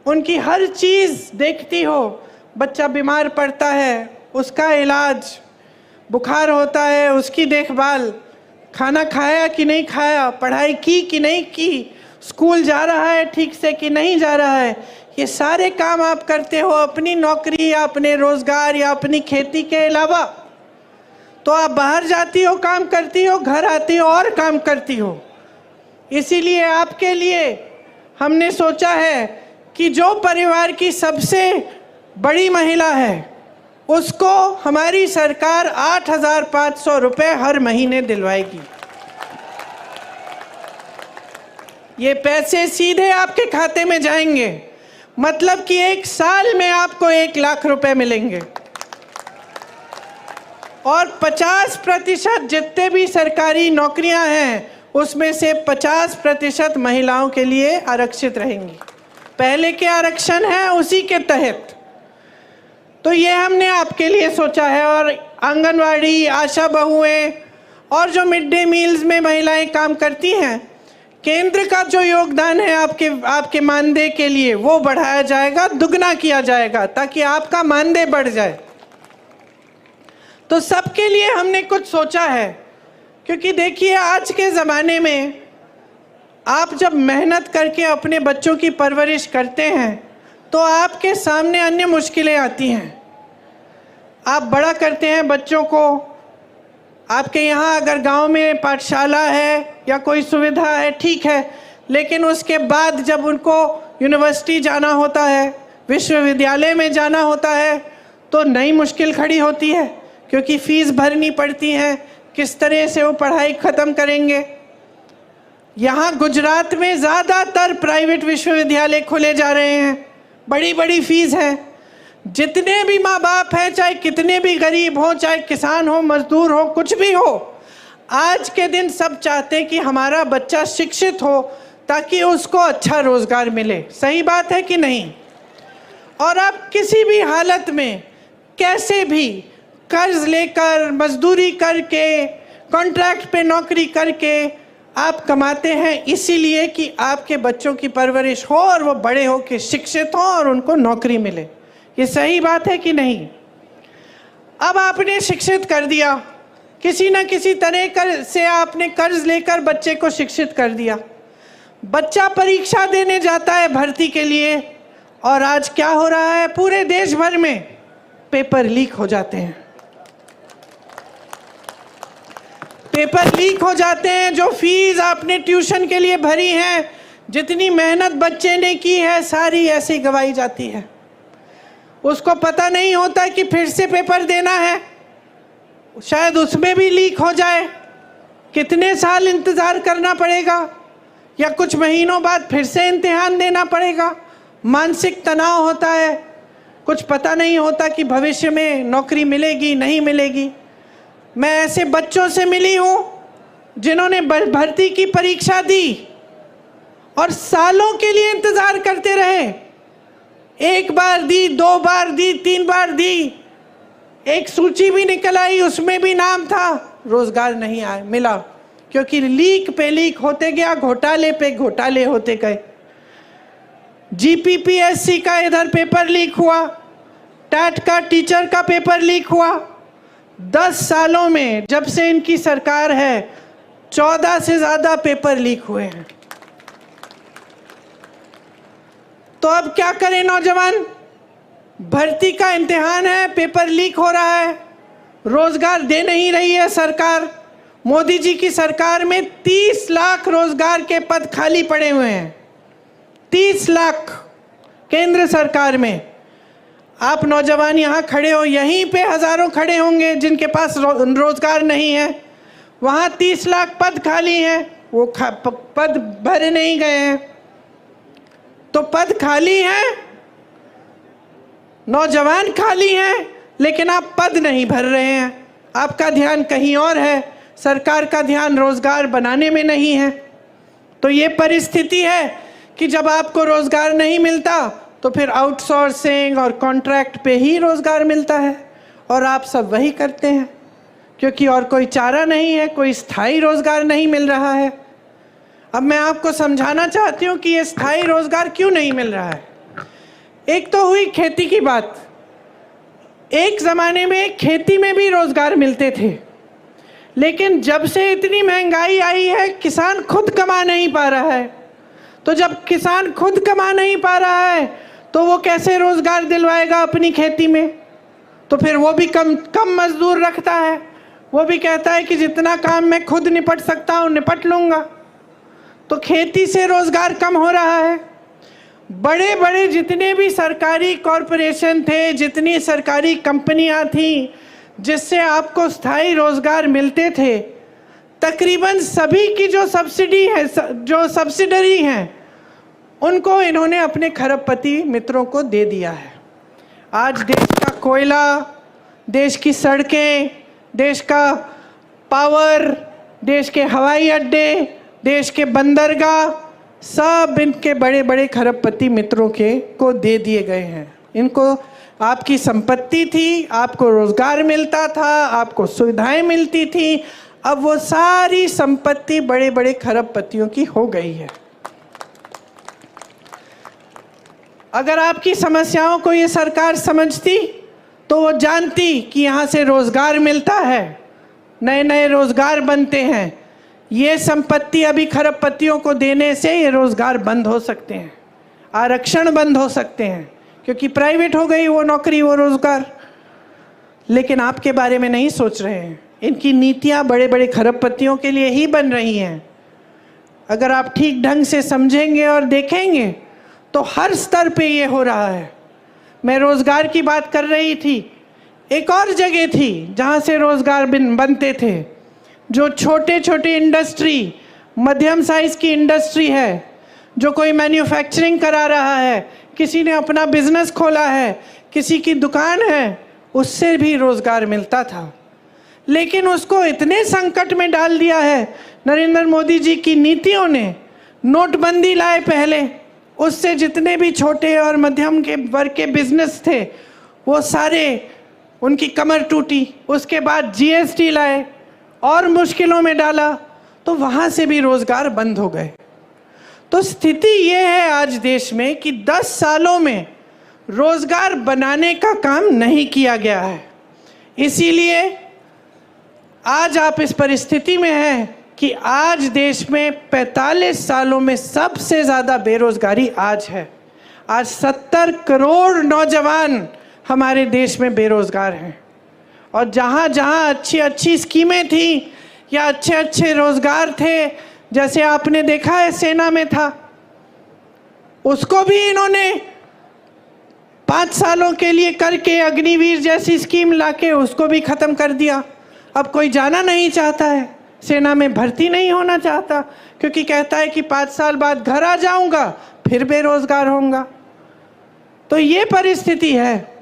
उनकी हर चीज़ देखती हो, बच्चा बीमार पड़ता है उसका इलाज, बुखार होता है उसकी देखभाल, खाना खाया कि नहीं खाया, पढ़ाई की कि नहीं की, स्कूल जा रहा है ठीक से कि नहीं जा रहा है, ये सारे काम आप करते हो अपनी नौकरी या अपने रोज़गार या अपनी खेती के अलावा। तो आप बाहर जाती हो, काम करती हो, घर आती हो और काम करती हो। इसीलिए आपके लिए हमने सोचा है कि जो परिवार की सबसे बड़ी महिला है उसको हमारी सरकार 8,500 रुपये हर महीने दिलवाएगी। ये पैसे सीधे आपके खाते में जाएंगे, मतलब कि 1 साल में आपको 1 लाख रुपए मिलेंगे। और 50% जितने भी सरकारी नौकरियां हैं उसमें से 50% महिलाओं के लिए आरक्षित रहेंगी। पहले के आरक्षण है उसी के तहत। तो ये हमने आपके लिए सोचा है। और आंगनवाड़ी, आशा बहुएं और जो मिड डे मील्स में महिलाएं काम करती हैं, केंद्र का जो योगदान है आपके मानदेय के लिए वो बढ़ाया जाएगा, दुगना किया जाएगा ताकि आपका मानदेय बढ़ जाए। तो सबके लिए हमने कुछ सोचा है, क्योंकि देखिए आज के ज़माने में आप जब मेहनत करके अपने बच्चों की परवरिश करते हैं तो आपके सामने अन्य मुश्किलें आती हैं। आप बड़ा करते हैं बच्चों को, आपके यहाँ अगर गांव में पाठशाला है या कोई सुविधा है ठीक है, लेकिन उसके बाद जब उनको यूनिवर्सिटी जाना होता है, विश्वविद्यालय में जाना होता है, तो नई मुश्किल खड़ी होती है, क्योंकि फ़ीस भरनी पड़ती है। किस तरह से वो पढ़ाई ख़त्म करेंगे। यहाँ गुजरात में ज़्यादातर प्राइवेट विश्वविद्यालय खुले जा रहे हैं, बड़ी बड़ी फ़ीस है। जितने भी माँ बाप हैं, चाहे कितने भी गरीब हों, चाहे किसान हो, मजदूर हो, कुछ भी हो, आज के दिन सब चाहते हैं कि हमारा बच्चा शिक्षित हो ताकि उसको अच्छा रोज़गार मिले। सही बात है कि नहीं? और आप किसी भी हालत में कैसे भी कर्ज लेकर, मजदूरी करके, कॉन्ट्रैक्ट पे नौकरी करके आप कमाते हैं, इसीलिए कि आपके बच्चों की परवरिश हो और वो बड़े हो के शिक्षित हों और उनको नौकरी मिले। ये सही बात है कि नहीं? अब आपने शिक्षित कर दिया, किसी न किसी तरह से आपने कर्ज लेकर बच्चे को शिक्षित कर दिया। बच्चा परीक्षा देने जाता है भर्ती के लिए, और आज क्या हो रहा है? पूरे देश भर में पेपर लीक हो जाते हैं। पेपर लीक हो जाते हैं। जो फीस आपने ट्यूशन के लिए भरी है, जितनी मेहनत बच्चे ने की है, सारी ऐसे ही गवाई जाती है। उसको पता नहीं होता कि फिर से पेपर देना है, शायद उसमें भी लीक हो जाए। कितने साल इंतज़ार करना पड़ेगा, या कुछ महीनों बाद फिर से इम्तिहान देना पड़ेगा। मानसिक तनाव होता है, कुछ पता नहीं होता कि भविष्य में नौकरी मिलेगी नहीं मिलेगी। मैं ऐसे बच्चों से मिली हूँ जिन्होंने भर्ती की परीक्षा दी और सालों के लिए इंतज़ार करते रहे। एक बार दी, 2 बार दी, 3 बार दी, एक सूची भी निकल आई, उसमें भी नाम था, रोज़गार नहीं आया मिला, क्योंकि लीक पे लीक होते गया, घोटाले पे घोटाले होते गए। GPPSC का इधर पेपर लीक हुआ, टैट का टीचर का पेपर लीक हुआ। 10 सालों में जब से इनकी सरकार है, 14 से ज़्यादा पेपर लीक हुए हैं। तो अब क्या करें नौजवान? भर्ती का इम्तिहान है, पेपर लीक हो रहा है, रोजगार दे नहीं रही है सरकार। मोदी जी की सरकार में 30 लाख रोजगार के पद खाली पड़े हुए हैं। 30 लाख केंद्र सरकार में। आप नौजवान यहाँ खड़े हो, यहीं पे हजारों खड़े होंगे जिनके पास रोजगार नहीं है। वहाँ 30 लाख पद खाली हैं, वो पद भरे नहीं गए हैं। तो पद खाली हैं, नौजवान खाली हैं, लेकिन आप पद नहीं भर रहे हैं। आपका ध्यान कहीं और है, सरकार का ध्यान रोजगार बनाने में नहीं है। तो ये परिस्थिति है कि जब आपको रोजगार नहीं मिलता तो फिर आउटसोर्सिंग और कॉन्ट्रैक्ट पे ही रोजगार मिलता है, और आप सब वही करते हैं क्योंकि और कोई चारा नहीं है, कोई स्थायी रोजगार नहीं मिल रहा है। अब मैं आपको समझाना चाहती हूँ कि ये स्थायी रोजगार क्यों नहीं मिल रहा है। एक तो हुई खेती की बात। एक ज़माने में खेती में भी रोजगार मिलते थे, लेकिन जब से इतनी महंगाई आई है, किसान खुद कमा नहीं पा रहा है। तो जब किसान खुद कमा नहीं पा रहा है तो वो कैसे रोजगार दिलवाएगा अपनी खेती में? तो फिर वो भी कम मजदूर रखता है। वो भी कहता है कि जितना काम मैं खुद निपट सकता हूँ निपट लूँगा। तो खेती से रोजगार कम हो रहा है। बड़े बड़े जितने भी सरकारी कॉरपोरेशन थे, जितनी सरकारी कंपनियां थीं जिससे आपको स्थायी रोजगार मिलते थे, तकरीबन सभी की जो सब्सिडी है, जो सब्सिडरी हैं, उनको इन्होंने अपने खरबपति मित्रों को दे दिया है। आज देश का कोयला, देश की सड़कें, देश का पावर, देश के हवाई अड्डे, देश के बंदरगाह, सब इनके बड़े बड़े खरबपति मित्रों को दे दिए गए हैं। इनको आपकी संपत्ति थी, आपको रोजगार मिलता था, आपको सुविधाएं मिलती थी, अब वो सारी संपत्ति बड़े बड़े खरबपतियों की हो गई है। अगर आपकी समस्याओं को ये सरकार समझती तो वो जानती कि यहाँ से रोजगार मिलता है, नए नए रोजगार बनते हैं। ये संपत्ति अभी खरबपतियों को देने से ये रोजगार बंद हो सकते हैं, आरक्षण बंद हो सकते हैं, क्योंकि प्राइवेट हो गई वो नौकरी, वो रोजगार। लेकिन आपके बारे में नहीं सोच रहे हैं। इनकी नीतियाँ बड़े बड़े खरबपतियों के लिए ही बन रही हैं। अगर आप ठीक ढंग से समझेंगे और देखेंगे तो हर स्तर पे ये हो रहा है। मैं रोजगार की बात कर रही थी, एक और जगह थी जहाँ से रोजगार बनते थे। जो छोटे छोटे इंडस्ट्री, मध्यम साइज की इंडस्ट्री है, जो कोई मैन्युफैक्चरिंग करा रहा है, किसी ने अपना बिजनेस खोला है, किसी की दुकान है, उससे भी रोजगार मिलता था। लेकिन उसको इतने संकट में डाल दिया है नरेंद्र मोदी जी की नीतियों ने। नोटबंदी लाए पहले, उससे जितने भी छोटे और मध्यम के वर्ग के बिजनेस थे वो सारे, उनकी कमर टूटी। उसके बाद GST लाए और मुश्किलों में डाला, तो वहाँ से भी रोजगार बंद हो गए। तो स्थिति ये है आज देश में कि 10 सालों में रोजगार बनाने का काम नहीं किया गया है। इसीलिए आज आप इस परिस्थिति में हैं कि आज देश में 45 सालों में सबसे ज़्यादा बेरोजगारी आज है। आज 70 करोड़ नौजवान हमारे देश में बेरोजगार हैं। और जहाँ जहाँ अच्छी अच्छी स्कीमें थी या अच्छे अच्छे रोजगार थे, जैसे आपने देखा है सेना में था, उसको भी इन्होंने 5 सालों के लिए करके अग्निवीर जैसी स्कीम लाके उसको भी ख़त्म कर दिया। अब कोई जाना नहीं चाहता है, सेना में भर्ती नहीं होना चाहता, क्योंकि कहता है कि 5 साल बाद घर आ जाऊंगा फिर बेरोजगार होऊंगा। तो ये परिस्थिति है।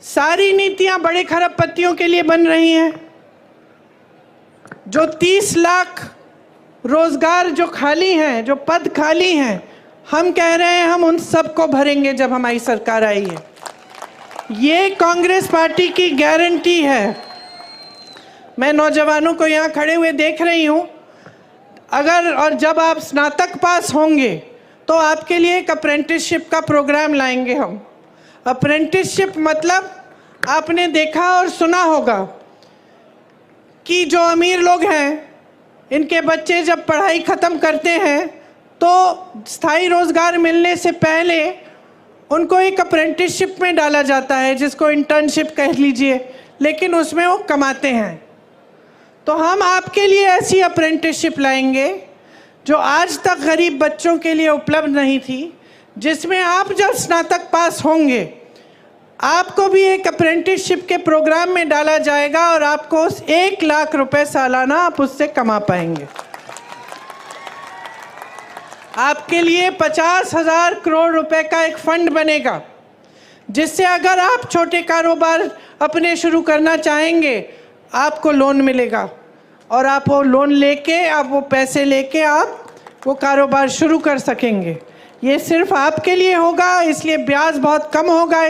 सारी नीतियां बड़े खरबपतियों के लिए बन रही हैं। जो 30 लाख रोजगार जो खाली हैं, जो पद खाली हैं, हम कह रहे हैं हम उन सबको भरेंगे जब हमारी सरकार आई है। ये कांग्रेस पार्टी की गारंटी है। मैं नौजवानों को यहाँ खड़े हुए देख रही हूँ। अगर और जब आप स्नातक पास होंगे तो आपके लिए एक अप्रेंटिसशिप का प्रोग्राम लाएंगे हम। अप्रेंटिसशिप मतलब आपने देखा और सुना होगा कि जो अमीर लोग हैं, इनके बच्चे जब पढ़ाई ख़त्म करते हैं तो स्थायी रोज़गार मिलने से पहले उनको एक अप्रेंटिसशिप में डाला जाता है, जिसको इंटर्नशिप कह लीजिए, लेकिन उसमें वो कमाते हैं। तो हम आपके लिए ऐसी अप्रेंटिसशिप लाएंगे जो आज तक गरीब बच्चों के लिए उपलब्ध नहीं थी, जिसमें आप जब स्नातक पास होंगे आपको भी एक अप्रेंटिसशिप के प्रोग्राम में डाला जाएगा और आपको 1 लाख रुपए सालाना आप उससे कमा पाएंगे। आपके लिए 50,000 करोड़ रुपए का एक फंड बनेगा, जिससे अगर आप छोटे कारोबार अपने शुरू करना चाहेंगे आपको लोन मिलेगा और आप वो लोन लेके, आप वो पैसे लेके आप वो कारोबार शुरू कर सकेंगे। ये सिर्फ आपके लिए होगा, इसलिए ब्याज बहुत कम होगा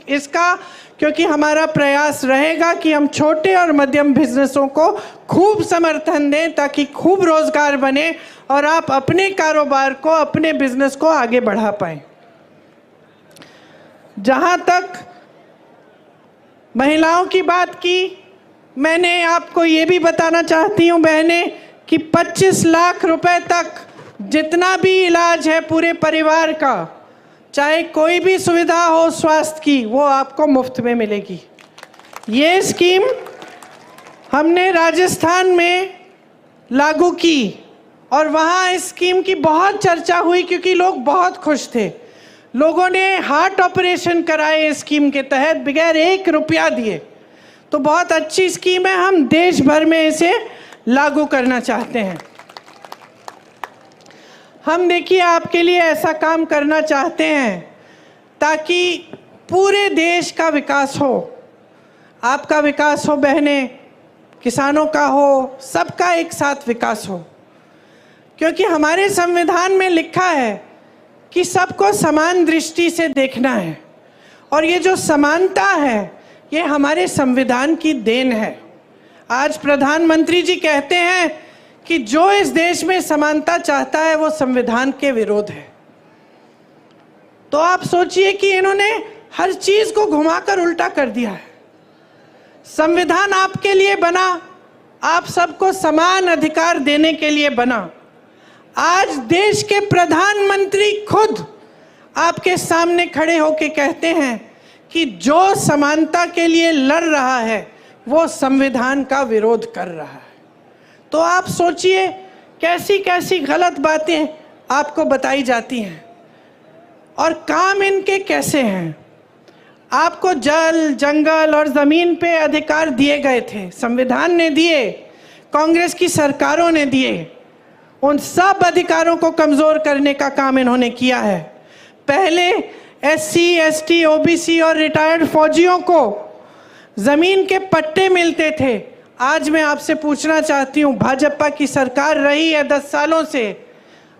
इसका, क्योंकि हमारा प्रयास रहेगा कि हम छोटे और मध्यम बिजनेसों को खूब समर्थन दें ताकि खूब रोजगार बने और आप अपने कारोबार को, अपने बिजनेस को आगे बढ़ा पाएं। जहां तक महिलाओं की बात की, मैंने आपको ये भी बताना चाहती हूँ बहनें कि 25 लाख रुपए तक जितना भी इलाज है पूरे परिवार का, चाहे कोई भी सुविधा हो स्वास्थ्य की, वो आपको मुफ्त में मिलेगी। ये स्कीम हमने राजस्थान में लागू की और वहाँ इस स्कीम की बहुत चर्चा हुई क्योंकि लोग बहुत खुश थे। लोगों ने हार्ट ऑपरेशन कराए इस स्कीम के तहत बगैर 1 रुपया दिए। तो बहुत अच्छी स्कीम है, हम देश भर में इसे लागू करना चाहते हैं। हम देखिए आपके लिए ऐसा काम करना चाहते हैं ताकि पूरे देश का विकास हो, आपका विकास हो बहनें, किसानों का हो, सबका एक साथ विकास हो। क्योंकि हमारे संविधान में लिखा है कि सबको समान दृष्टि से देखना है और ये जो समानता है ये हमारे संविधान की देन है। आज प्रधानमंत्री जी कहते हैं कि जो इस देश में समानता चाहता है वो संविधान के विरोध है। तो आप सोचिए कि इन्होंने हर चीज को घुमाकर उल्टा कर दिया है। संविधान आपके लिए बना, आप सबको समान अधिकार देने के लिए बना। आज देश के प्रधानमंत्री खुद आपके सामने खड़े होकर कहते हैं कि जो समानता के लिए लड़ रहा है वो संविधान का विरोध कर रहा है। तो आप सोचिए कैसी कैसी गलत बातें आपको बताई जाती हैं और काम इनके कैसे हैं। आपको जल, जंगल और ज़मीन पे अधिकार दिए गए थे, संविधान ने दिए, कांग्रेस की सरकारों ने दिए। उन सब अधिकारों को कमज़ोर करने का काम इन्होंने किया है। पहले SC, ST, OBC और रिटायर्ड फौजियों को ज़मीन के पट्टे मिलते थे। आज मैं आपसे पूछना चाहती हूँ, भाजपा की सरकार रही है 10 सालों से,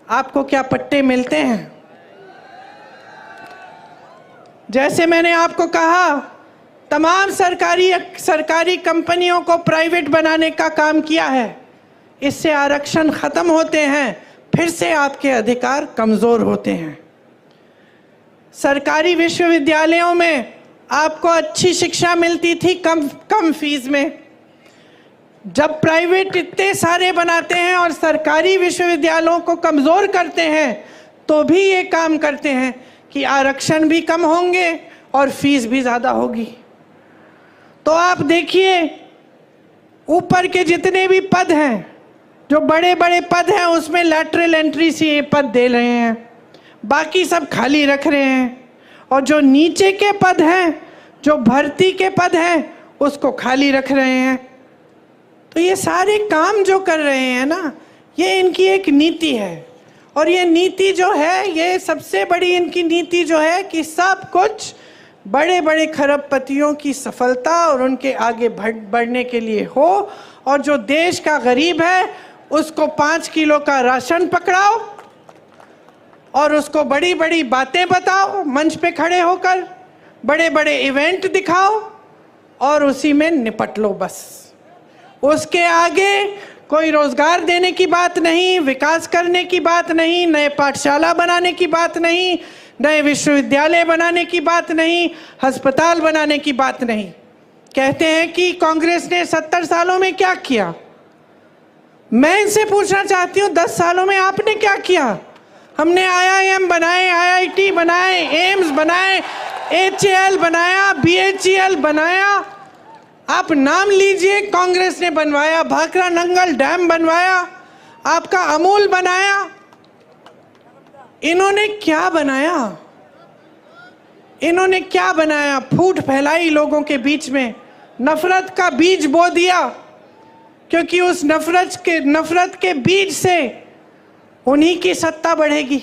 आपको क्या पट्टे मिलते हैं? जैसे मैंने आपको कहा, तमाम सरकारी कंपनियों को प्राइवेट बनाने का काम किया है। इससे आरक्षण खत्म होते हैं, फिर से आपके अधिकार कमज़ोर होते हैं। सरकारी विश्वविद्यालयों में आपको अच्छी शिक्षा मिलती थी कम फीस में। जब प्राइवेट इतने सारे बनाते हैं और सरकारी विश्वविद्यालयों को कमज़ोर करते हैं, तो भी ये काम करते हैं कि आरक्षण भी कम होंगे और फीस भी ज़्यादा होगी। तो आप देखिए, ऊपर के जितने भी पद हैं, जो बड़े बड़े पद हैं, उसमें लैटरल एंट्री से ये पद दे रहे हैं, बाकी सब खाली रख रहे हैं। और जो नीचे के पद हैं, जो भर्ती के पद हैं, उसको खाली रख रहे हैं। तो ये सारे काम जो कर रहे हैं ना, ये इनकी एक नीति है। और ये नीति जो है, ये सबसे बड़ी इनकी नीति जो है कि सब कुछ बड़े बड़े खरबपतियों की सफलता और उनके आगे बढ़ने के लिए हो, और जो देश का गरीब है उसको 5 किलो का राशन पकड़ाओ और उसको बड़ी बड़ी बातें बताओ, मंच पे खड़े होकर बड़े बड़े इवेंट दिखाओ और उसी में निपट लो बस। उसके आगे कोई रोजगार देने की बात नहीं, विकास करने की बात नहीं, नए पाठशाला बनाने की बात नहीं, नए विश्वविद्यालय बनाने की बात नहीं, अस्पताल बनाने की बात नहीं। कहते हैं कि कांग्रेस ने 70 सालों में क्या किया। मैं इनसे पूछना चाहती हूँ, 10 सालों में आपने क्या किया? हमने IIM बनाए, IIT बनाए, एम्स बनाए, HAL बनाया, BHEL बनाया। आप नाम लीजिए, कांग्रेस ने बनवाया। भाखड़ा नंगल डैम बनवाया, आपका अमूल बनाया। इन्होंने क्या बनाया? इन्होंने क्या बनाया? फूट फैलाई लोगों के बीच में, नफरत का बीज बो दिया, क्योंकि उस नफरत के बीज से उन्हीं की सत्ता बढ़ेगी।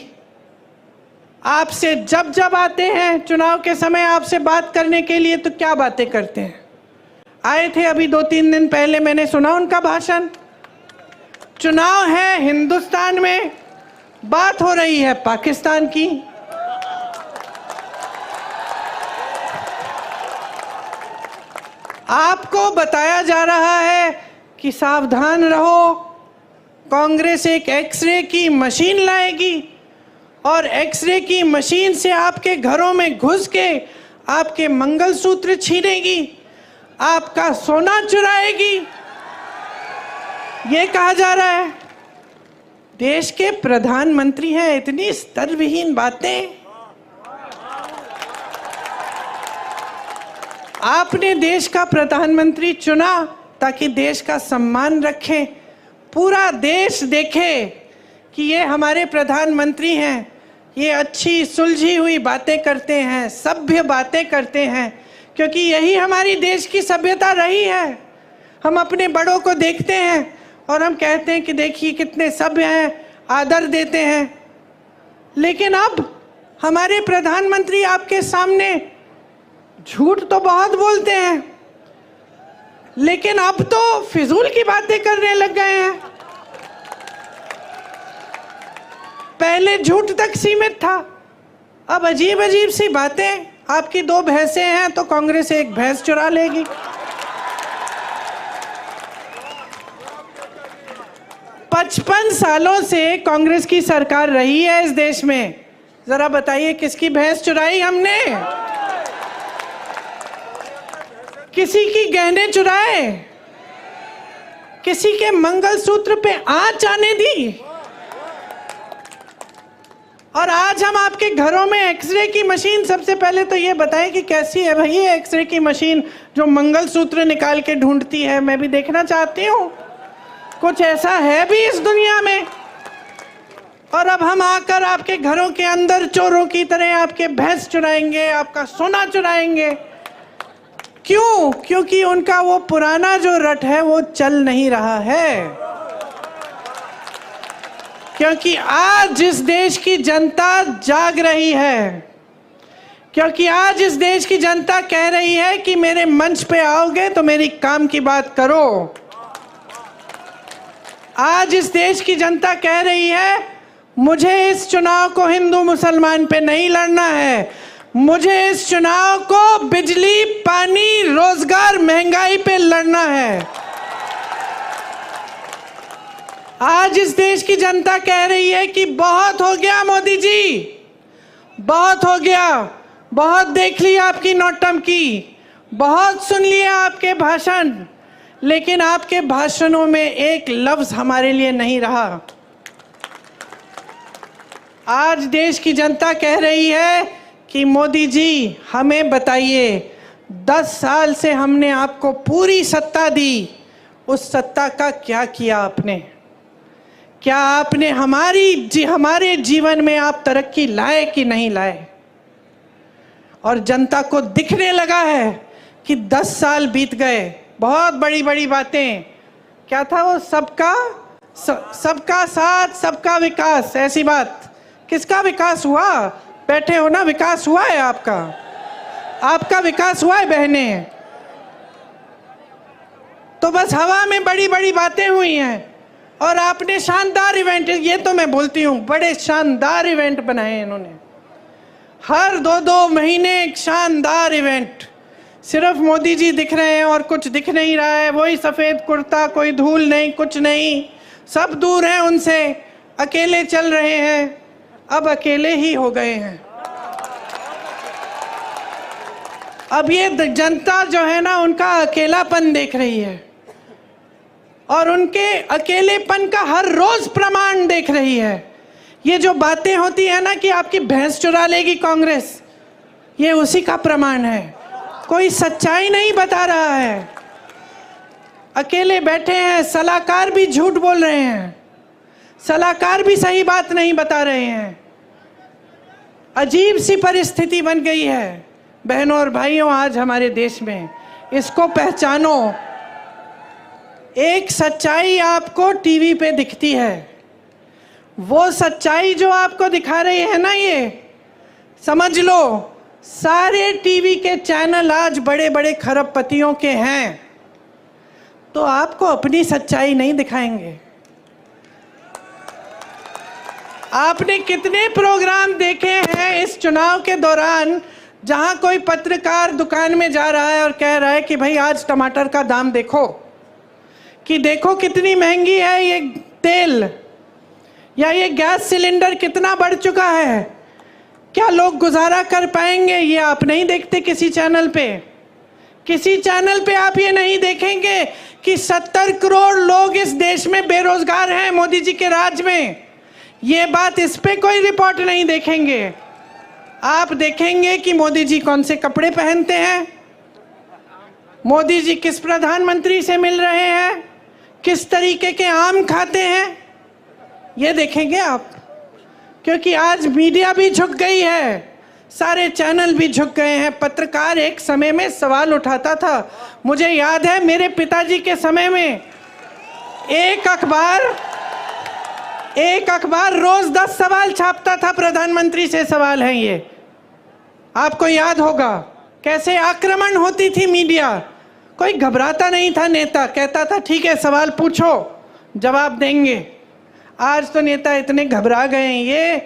आपसे जब आते हैं चुनाव के समय आपसे बात करने के लिए, तो क्या बातें करते हैं? आए थे अभी 2-3 दिन पहले, मैंने सुना उनका भाषण। चुनाव है हिंदुस्तान में, बात हो रही है पाकिस्तान की। आपको बताया जा रहा है कि सावधान रहो, कांग्रेस एक एक्सरे की मशीन लाएगी और एक्सरे की मशीन से आपके घरों में घुस के आपके मंगलसूत्र छीनेगी, आपका सोना चुराएगी, ये कहा जा रहा है। देश के प्रधानमंत्री हैं, इतनी स्तरविहीन बातें। आपने देश का प्रधानमंत्री चुना ताकि देश का सम्मान रखें, पूरा देश देखे कि ये हमारे प्रधानमंत्री हैं, ये अच्छी सुलझी हुई बातें करते हैं, सभ्य बातें करते हैं, क्योंकि यही हमारी देश की सभ्यता रही है। हम अपने बड़ों को देखते हैं और हम कहते हैं कि देखिए कितने सभ्य हैं, आदर देते हैं। लेकिन अब हमारे प्रधानमंत्री आपके सामने झूठ तो बहुत बोलते हैं, लेकिन अब तो फिजूल की बातें करने लग गए हैं। पहले झूठ तक सीमित था, अब अजीब अजीब सी बातें। आपकी 2 भैंसें हैं तो कांग्रेस एक भैंस चुरा लेगी। पचपन सालों से कांग्रेस की सरकार रही है इस देश में। जरा बताइए किसकी भैंस चुराई हमने? किसी की गहने चुराए? किसी के मंगलसूत्र पे आंच आने दी? और आज हम आपके घरों में एक्सरे की मशीन, सबसे पहले तो ये बताएं कि कैसी है भाई ये एक्सरे की मशीन जो मंगलसूत्र निकाल के ढूंढती है? मैं भी देखना चाहती हूँ, कुछ ऐसा है भी इस दुनिया में? और अब हम आकर आपके घरों के अंदर चोरों की तरह आपके भैंस चुराएंगे, आपका सोना चुराएंगे। क्यों? क्योंकि उनका वो पुराना जो रट है वो चल नहीं रहा है। क्योंकि आज इस देश की जनता जाग रही है, क्योंकि आज इस देश की जनता कह रही है कि मेरे मंच पे आओगे तो मेरी काम की बात करो। आज इस देश की जनता कह रही है मुझे इस चुनाव को हिंदू मुसलमान पे नहीं लड़ना है, मुझे इस चुनाव को बिजली, पानी, रोजगार, महंगाई पे लड़ना है। आज इस देश की जनता कह रही है कि बहुत हो गया मोदी जी, बहुत हो गया, बहुत देख लिया आपकी नौटंकी, बहुत सुन लिया आपके भाषण, लेकिन आपके भाषणों में एक लफ्ज हमारे लिए नहीं रहा। आज देश की जनता कह रही है कि मोदी जी हमें बताइए, 10 साल से हमने आपको पूरी सत्ता दी, उस सत्ता का क्या किया आपने? क्या आपने हमारे जीवन में आप तरक्की लाए कि नहीं लाए? और जनता को दिखने लगा है कि 10 साल बीत गए, बहुत बड़ी बड़ी बातें, क्या था वो, सबका साथ सबका विकास, ऐसी बात। किसका विकास हुआ? बैठे हो ना, विकास हुआ है आपका विकास हुआ है बहने। तो बस हवा में बड़ी बड़ी बातें हुई हैं और आपने शानदार इवेंट, ये तो मैं बोलती हूँ, बड़े शानदार इवेंट बनाए इन्होंने। हर 2-2 महीने एक शानदार इवेंट। सिर्फ मोदी जी दिख रहे हैं और कुछ दिख नहीं रहा है, वही सफ़ेद कुर्ता, कोई धूल नहीं, कुछ नहीं, सब दूर हैं उनसे, अकेले चल रहे हैं। अब अकेले ही हो गए हैं। अब ये जनता जो है ना, उनका अकेलापन देख रही है और उनके अकेलेपन का हर रोज प्रमाण देख रही है। ये जो बातें होती है ना कि आपकी भैंस चुरा लेगी कांग्रेस, ये उसी का प्रमाण है। कोई सच्चाई नहीं बता रहा है, अकेले बैठे हैं, सलाहकार भी झूठ बोल रहे हैं, सलाहकार भी सही बात नहीं बता रहे हैं। अजीब सी परिस्थिति बन गई है बहनों और भाइयों आज हमारे देश में। इसको पहचानो। एक सच्चाई आपको टीवी पे दिखती है, वो सच्चाई जो आपको दिखा रही है ना, ये समझ लो सारे टीवी के चैनल आज बड़े बड़े खरबपतियों के हैं, तो आपको अपनी सच्चाई नहीं दिखाएंगे। आपने कितने प्रोग्राम देखे हैं इस चुनाव के दौरान जहां कोई पत्रकार दुकान में जा रहा है और कह रहा है कि भाई आज टमाटर का दाम देखो, कि देखो कितनी महंगी है ये तेल, या ये गैस सिलेंडर कितना बढ़ चुका है, क्या लोग गुजारा कर पाएंगे? ये आप नहीं देखते किसी चैनल पे। किसी चैनल पे आप ये नहीं देखेंगे कि 70 करोड़ लोग इस देश में बेरोजगार हैं मोदी जी के राज में। ये बात, इस पे कोई रिपोर्ट नहीं देखेंगे। आप देखेंगे कि मोदी जी कौन से कपड़े पहनते हैं, मोदी जी किस प्रधानमंत्री से मिल रहे हैं, किस तरीके के आम खाते हैं, ये देखेंगे आप। क्योंकि आज मीडिया भी झुक गई है, सारे चैनल भी झुक गए हैं। पत्रकार एक समय में सवाल उठाता था, मुझे याद है मेरे पिताजी के समय में एक अखबार रोज 10 सवाल छापता था, प्रधानमंत्री से सवाल हैं ये। आपको याद होगा कैसे आक्रमण होती थी मीडिया, कोई घबराता नहीं था नेता, कहता था ठीक है सवाल पूछो जवाब देंगे। आज तो नेता इतने घबरा गए हैं ये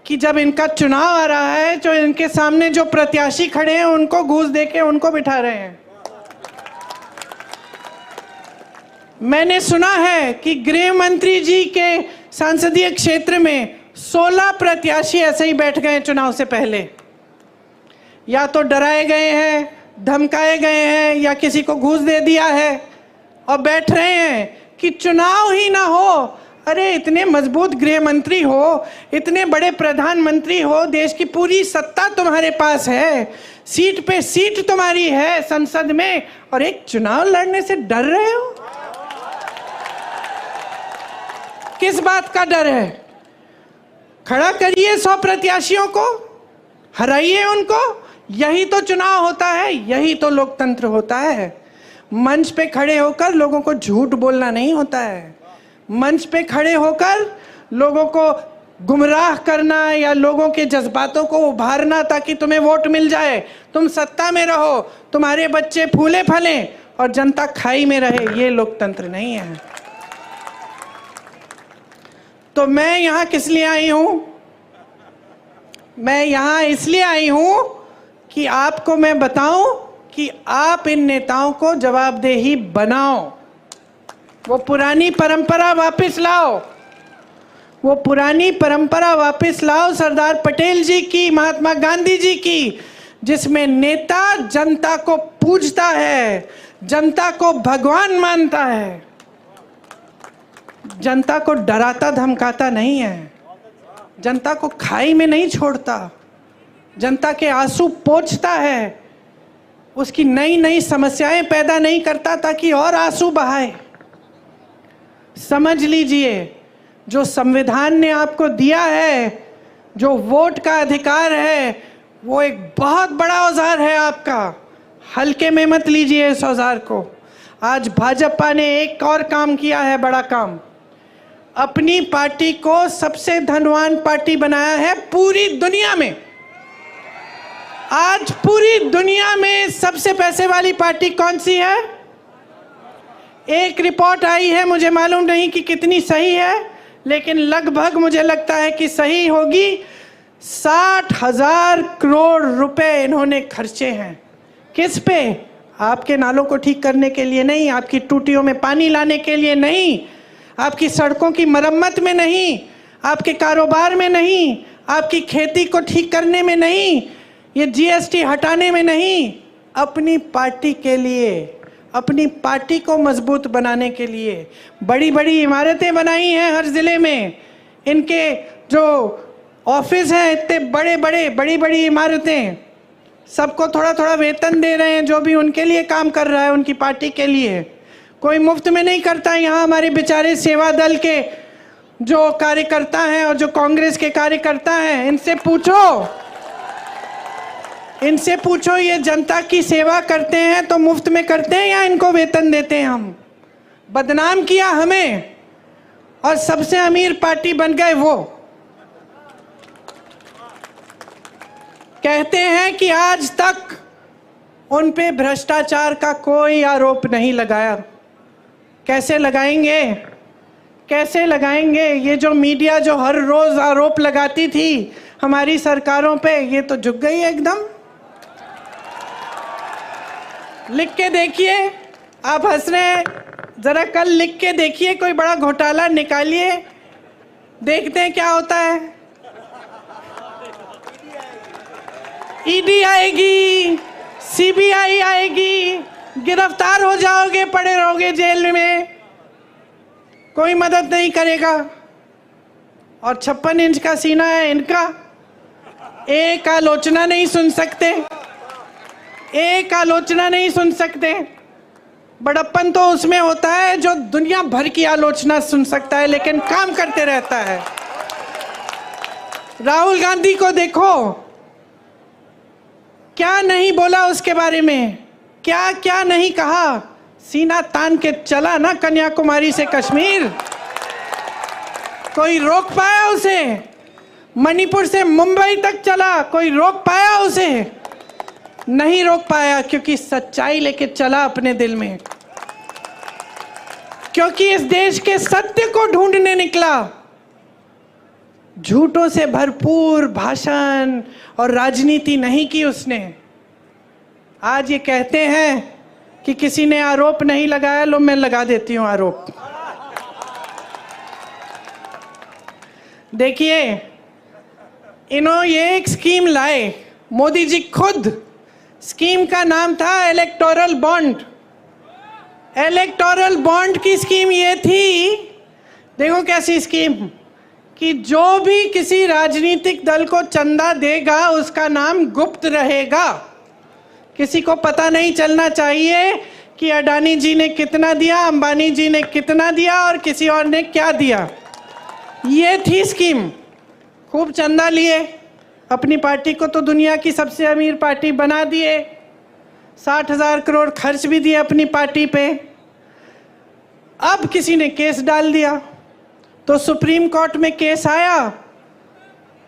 कि जब इनका चुनाव आ रहा है, जो इनके सामने जो प्रत्याशी खड़े हैं उनको घूस देके उनको बिठा रहे हैं। मैंने सुना है कि गृह मंत्री जी के संसदीय क्षेत्र में 16 प्रत्याशी ऐसे ही बैठ गए चुनाव से पहले, या तो डराए गए हैं, धमकाए गए हैं, या किसी को घूस दे दिया है और बैठ रहे हैं कि चुनाव ही ना हो। अरे इतने मजबूत गृह मंत्री हो, इतने बड़े प्रधानमंत्री हो, देश की पूरी सत्ता तुम्हारे पास है, सीट पे सीट तुम्हारी है संसद में, और एक चुनाव लड़ने से डर रहे हो? किस बात का डर है? खड़ा करिए 100 प्रत्याशियों को, हराइए उनको। यही तो चुनाव होता है, यही तो लोकतंत्र होता है। मंच पे खड़े होकर लोगों को झूठ बोलना नहीं होता है, मंच पे खड़े होकर लोगों को गुमराह करना या लोगों के जज्बातों को उभारना ताकि तुम्हें वोट मिल जाए, तुम सत्ता में रहो, तुम्हारे बच्चे फूले फलें और जनता खाई में रहे, ये लोकतंत्र नहीं है। तो मैं यहाँ किस लिए आई हूँ? मैं यहाँ इसलिए आई हूँ कि आपको मैं बताऊं कि आप इन नेताओं को जवाबदेही बनाओ, वो पुरानी परंपरा वापस लाओ, वो पुरानी परंपरा वापस लाओ सरदार पटेल जी की, महात्मा गांधी जी की, जिसमें नेता जनता को पूजता है, जनता को भगवान मानता है, जनता को डराता धमकाता नहीं है, जनता को खाई में नहीं छोड़ता, जनता के आंसू पोंछता है, उसकी नई नई समस्याएं पैदा नहीं करता ताकि और आंसू बहाए। समझ लीजिए, जो संविधान ने आपको दिया है, जो वोट का अधिकार है, वो एक बहुत बड़ा औजार है आपका। हल्के में मत लीजिए इस औजार को। आज भाजपा ने एक और काम किया है, बड़ा काम। अपनी पार्टी को सबसे धनवान पार्टी बनाया है पूरी दुनिया में। आज पूरी दुनिया में सबसे पैसे वाली पार्टी कौन सी है? एक रिपोर्ट आई है, मुझे मालूम नहीं कि कितनी सही है, लेकिन लगभग मुझे लगता है कि सही होगी। 60,000 करोड़ रुपए इन्होंने खर्चे हैं। किस पे? आपके नालों को ठीक करने के लिए नहीं, आपकी टूटियों में पानी लाने के लिए नहीं, आपकी सड़कों की मरम्मत में नहीं, आपके कारोबार में नहीं, आपकी खेती को ठीक करने में नहीं, ये जीएसटी हटाने में नहीं, अपनी पार्टी के लिए, अपनी पार्टी को मजबूत बनाने के लिए बड़ी बड़ी इमारतें बनाई हैं हर ज़िले में। इनके जो ऑफिस हैं इतने बड़े बड़े, बड़ी बड़ी इमारतें, सबको थोड़ा थोड़ा वेतन दे रहे हैं, जो भी उनके लिए काम कर रहा है उनकी पार्टी के लिए। कोई मुफ्त में नहीं करता। यहाँ हमारे बेचारे सेवा दल के जो कार्यकर्ता हैं और जो कांग्रेस के कार्यकर्ता हैं, इनसे पूछो ये जनता की सेवा करते हैं तो मुफ्त में करते हैं या इनको वेतन देते हैं? हम बदनाम किया हमें और सबसे अमीर पार्टी बन गए वो। कहते हैं कि आज तक उन पे भ्रष्टाचार का कोई आरोप नहीं लगाया। कैसे लगाएंगे? कैसे लगाएंगे? ये जो मीडिया जो हर रोज आरोप लगाती थी हमारी सरकारों पे, ये तो झुक गई एकदम। लिख के देखिए, आप हंस रहे हैं, जरा कल लिख के देखिए, कोई बड़ा घोटाला निकालिए, देखते हैं क्या होता है। ईडी आएगी, सीबीआई आएगी, गिरफ्तार हो जाओगे, पड़े रहोगे जेल में, कोई मदद नहीं करेगा। और 56 इंच का सीना है इनका, एक आलोचना नहीं सुन सकते, एक आलोचना नहीं सुन सकते। बड़प्पन तो उसमें होता है जो दुनिया भर की आलोचना सुन सकता है लेकिन काम करते रहता है। राहुल गांधी को देखो, क्या नहीं बोला उसके बारे में, क्या क्या नहीं कहा। सीना तान के चला ना कन्याकुमारी से कश्मीर, कोई रोक पाया उसे? मणिपुर से मुंबई तक चला, कोई रोक पाया उसे? नहीं रोक पाया, क्योंकि सच्चाई लेके चला अपने दिल में, क्योंकि इस देश के सत्य को ढूंढने निकला। झूठों से भरपूर भाषण और राजनीति नहीं की उसने। आज ये कहते हैं कि किसी ने आरोप नहीं लगाया, लो मैं लगा देती हूं आरोप। देखिए, इन्होंने ये एक स्कीम लाए, मोदी जी खुद। स्कीम का नाम था इलेक्टोरल बॉन्ड। इलेक्टोरल बॉन्ड की स्कीम ये थी, देखो कैसी स्कीम, कि जो भी किसी राजनीतिक दल को चंदा देगा उसका नाम गुप्त रहेगा। किसी को पता नहीं चलना चाहिए कि अडानी जी ने कितना दिया, अंबानी जी ने कितना दिया और किसी और ने क्या दिया। ये थी स्कीम। खूब चंदा लिए, अपनी पार्टी को तो दुनिया की सबसे अमीर पार्टी बना दिए, 60,000 करोड़ खर्च भी दिए अपनी पार्टी पे। अब किसी ने केस डाल दिया तो सुप्रीम कोर्ट में केस आया,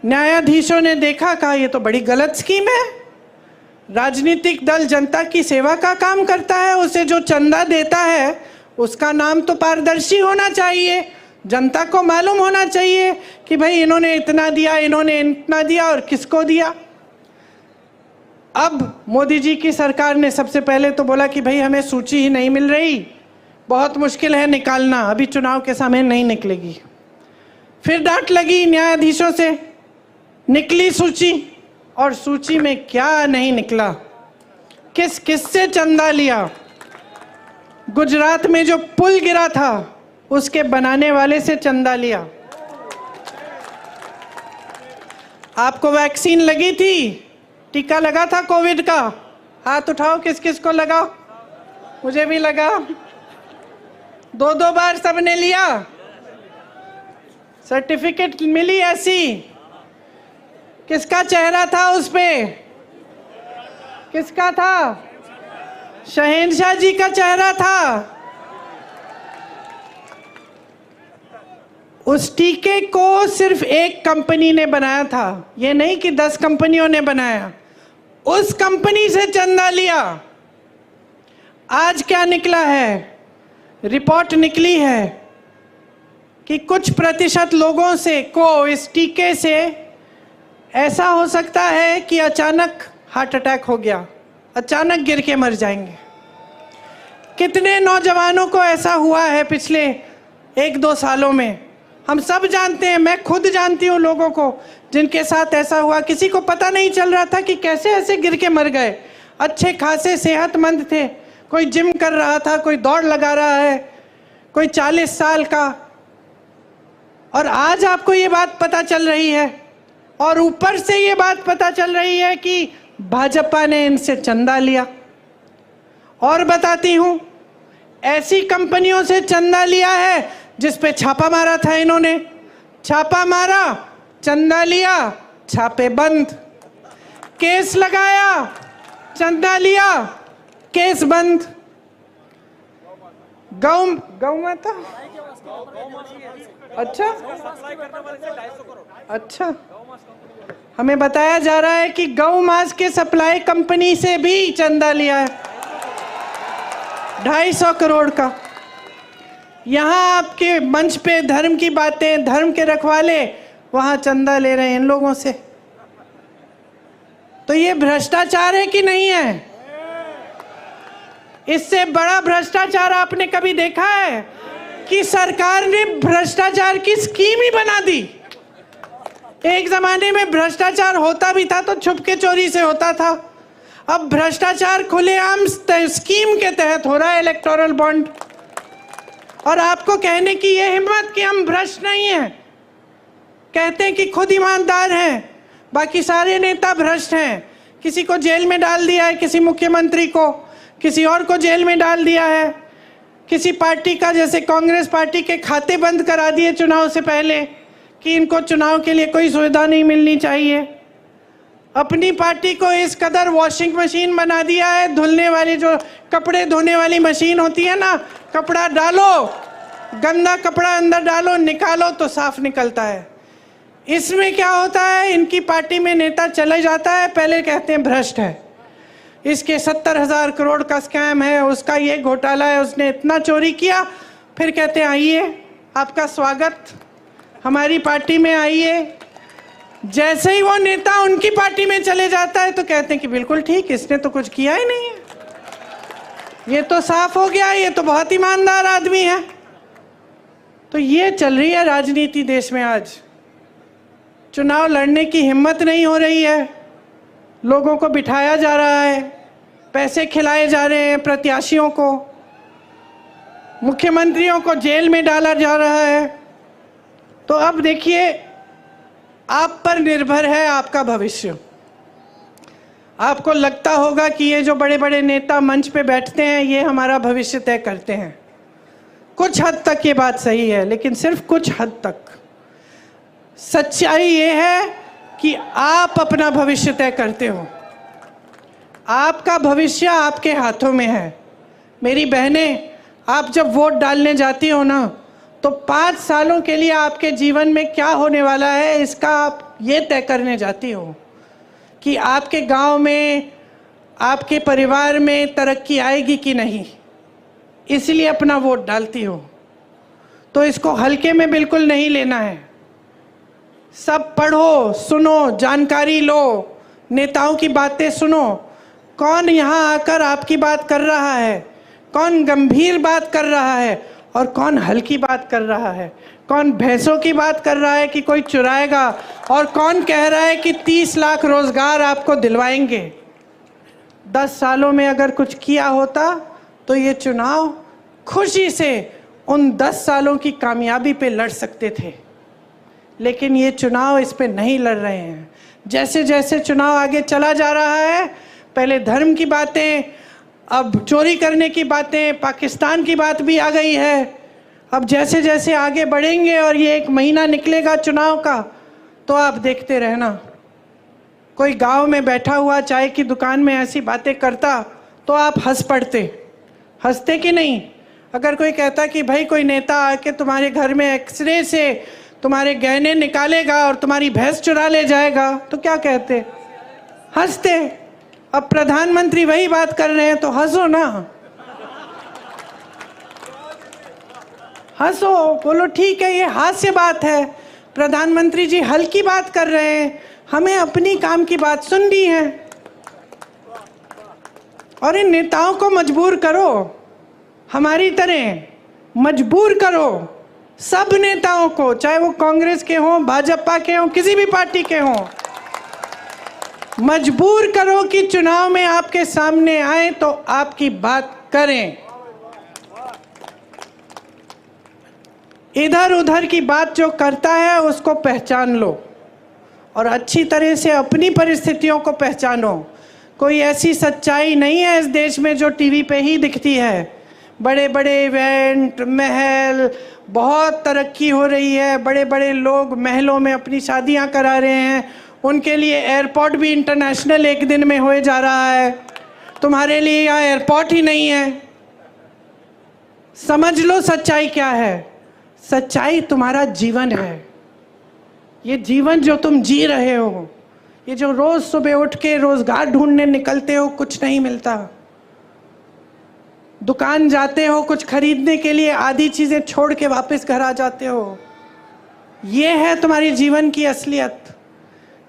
न्यायाधीशों ने देखा, कहा ये तो बड़ी गलत स्कीम है। राजनीतिक दल जनता की सेवा का काम करता है, उसे जो चंदा देता है उसका नाम तो पारदर्शी होना चाहिए, जनता को मालूम होना चाहिए कि भाई इन्होंने इतना दिया, इन्होंने इतना दिया और किसको दिया। अब मोदी जी की सरकार ने सबसे पहले तो बोला कि भाई हमें सूची ही नहीं मिल रही, बहुत मुश्किल है निकालना, अभी चुनाव के समय नहीं निकलेगी। फिर डांट लगी न्यायाधीशों से, निकली सूची, और सूची में क्या नहीं निकला। किस किस से चंदा लिया। गुजरात में जो पुल गिरा था उसके बनाने वाले से चंदा लिया। आपको वैक्सीन लगी थी, टीका लगा था कोविड का, हाथ उठाओ किस किस को लगा। मुझे भी लगा, 2-2 बार सबने लिया, सर्टिफिकेट मिली ऐसी। किसका चेहरा था उस पे? किसका था? शहंशाह जी का चेहरा था। उस टीके को सिर्फ एक कंपनी ने बनाया था, ये नहीं कि 10 कंपनियों ने बनाया। उस कंपनी से चंदा लिया। आज क्या निकला है? रिपोर्ट निकली है कि कुछ प्रतिशत लोगों से को इस टीके से ऐसा हो सकता है कि अचानक हार्ट अटैक हो गया, अचानक गिर के मर जाएंगे। कितने नौजवानों को ऐसा हुआ है पिछले 1-2 सालों में? हम सब जानते हैं, मैं खुद जानती हूँ लोगों को जिनके साथ ऐसा हुआ। किसी को पता नहीं चल रहा था कि कैसे ऐसे गिर के मर गए। अच्छे खासे सेहतमंद थे, कोई जिम कर रहा था, कोई दौड़ लगा रहा है, कोई 40 साल का, और आज आपको ये बात पता चल रही है। और ऊपर से ये बात पता चल रही है कि भाजपा ने इनसे चंदा लिया। और बताती हूँ, ऐसी कंपनियों से चंदा लिया है जिस पे छापा मारा था इन्होंने। छापा मारा, चंदा लिया, छापे बंद। केस लगाया, चंदा लिया, केस बंद। गौ माता, अच्छा, हमें बताया जा रहा है कि गौ मांस के सप्लाई कंपनी से भी चंदा लिया है 250 करोड़ का। यहाँ आपके मंच पे धर्म की बातें, धर्म के रखवाले वहाँ चंदा ले रहे हैं इन लोगों से। तो ये भ्रष्टाचार है कि नहीं है? इससे बड़ा भ्रष्टाचार आपने कभी देखा है? कि सरकार ने भ्रष्टाचार की स्कीम ही बना दी। एक जमाने में भ्रष्टाचार होता भी था तो छुपके चोरी से होता था, अब भ्रष्टाचार खुलेआम स्कीम के तहत हो रहा है, इलेक्टोरल बॉन्ड। और आपको कहने की ये हिम्मत कि हम भ्रष्ट नहीं हैं, कहते हैं कि खुद ईमानदार हैं, बाकी सारे नेता भ्रष्ट हैं। किसी को जेल में डाल दिया है, किसी मुख्यमंत्री को, किसी और को जेल में डाल दिया है, किसी पार्टी का, जैसे कांग्रेस पार्टी के खाते बंद करा दिए चुनाव से पहले कि इनको चुनाव के लिए कोई सुविधा नहीं मिलनी चाहिए। अपनी पार्टी को इस कदर वॉशिंग मशीन बना दिया है, धुलने वाली, जो कपड़े धोने वाली मशीन होती है ना, कपड़ा डालो, गंदा कपड़ा अंदर डालो, निकालो तो साफ निकलता है। इसमें क्या होता है, इनकी पार्टी में नेता चले जाता है, पहले कहते हैं भ्रष्ट है, इसके 70,000 करोड़ का स्कैम है, उसका ये घोटाला है, उसने इतना चोरी किया। फिर कहते हैं आइए, आपका स्वागत, हमारी पार्टी में आइए। जैसे ही वो नेता उनकी पार्टी में चले जाता है तो कहते हैं कि बिल्कुल ठीक, इसने तो कुछ किया ही नहीं है, ये तो साफ हो गया, ये तो बहुत ईमानदार आदमी है। तो ये चल रही है राजनीति देश में आज। चुनाव लड़ने की हिम्मत नहीं हो रही है, लोगों को बिठाया जा रहा है, पैसे खिलाए जा रहे हैं प्रत्याशियों को, मुख्यमंत्रियों को जेल में डाला जा रहा है। तो अब देखिए, आप पर निर्भर है आपका भविष्य। आपको लगता होगा कि ये जो बड़े बड़े नेता मंच पे बैठते हैं ये हमारा भविष्य तय करते हैं। कुछ हद तक ये बात सही है, लेकिन सिर्फ कुछ हद तक। सच्चाई ये है कि आप अपना भविष्य तय करते हो, आपका भविष्य आपके हाथों में है। मेरी बहनें, आप जब वोट डालने जाती हो ना, तो 5 सालों के लिए आपके जीवन में क्या होने वाला है इसका आप ये तय करने जाती हो कि आपके गांव में, आपके परिवार में तरक्की आएगी कि नहीं, इसलिए अपना वोट डालती हो। तो इसको हल्के में बिल्कुल नहीं लेना है। सब पढ़ो, सुनो, जानकारी लो, नेताओं की बातें सुनो, कौन यहाँ आकर आपकी बात कर रहा है, कौन गंभीर बात कर रहा है, और कौन हल्की बात कर रहा है, कौन भैंसों की बात कर रहा है कि कोई चुराएगा, और कौन कह रहा है कि 30 लाख रोजगार आपको दिलवाएंगे। 10 सालों में अगर कुछ किया होता तो ये चुनाव खुशी से उन 10 सालों की कामयाबी पे लड़ सकते थे, लेकिन ये चुनाव इस पे नहीं लड़ रहे हैं। जैसे जैसे चुनाव आगे चला जा रहा है, पहले धर्म की बातें, अब चोरी करने की बातें, पाकिस्तान की बात भी आ गई है। अब जैसे जैसे आगे बढ़ेंगे और ये 1 महीना निकलेगा चुनाव का, तो आप देखते रहना। कोई गांव में बैठा हुआ चाय की दुकान में ऐसी बातें करता तो आप हंस पड़ते, हंसते कि नहीं? अगर कोई कहता कि भाई कोई नेता आके तुम्हारे घर में एक्सरे से तुम्हारे गहने निकालेगा और तुम्हारी भैंस चुरा ले जाएगा, तो क्या कहते? हंसते। अब प्रधानमंत्री वही बात कर रहे हैं तो हंसो ना, हंसो, बोलो ठीक है ये हास्य बात है, प्रधानमंत्री जी हल्की बात कर रहे हैं, हमें अपनी काम की बात सुननी है। और इन नेताओं को मजबूर करो, हमारी तरह मजबूर करो सब नेताओं को, चाहे वो कांग्रेस के हों, भाजपा के हों, किसी भी पार्टी के हों, मजबूर करो कि चुनाव में आपके सामने आए तो आपकी बात करें। इधर उधर की बात जो करता है उसको पहचान लो और अच्छी तरह से अपनी परिस्थितियों को पहचानो। कोई ऐसी सच्चाई नहीं है इस देश में जो टीवी पे ही दिखती है। बड़े बड़े इवेंट, महल, बहुत तरक्की हो रही है, बड़े बड़े लोग महलों में अपनी शादियां करा रहे हैं, उनके लिए एयरपोर्ट भी इंटरनेशनल एक दिन में होए जा रहा है। तुम्हारे लिए यहाँ एयरपोर्ट ही नहीं है। समझ लो सच्चाई क्या है। सच्चाई तुम्हारा जीवन है। ये जीवन जो तुम जी रहे हो, ये जो रोज सुबह उठ के रोजगार ढूंढने निकलते हो, कुछ नहीं मिलता। दुकान जाते हो कुछ खरीदने के लिए, आधी चीजें छोड़ के वापस घर आ जाते हो। ये है तुम्हारी जीवन की असलियत।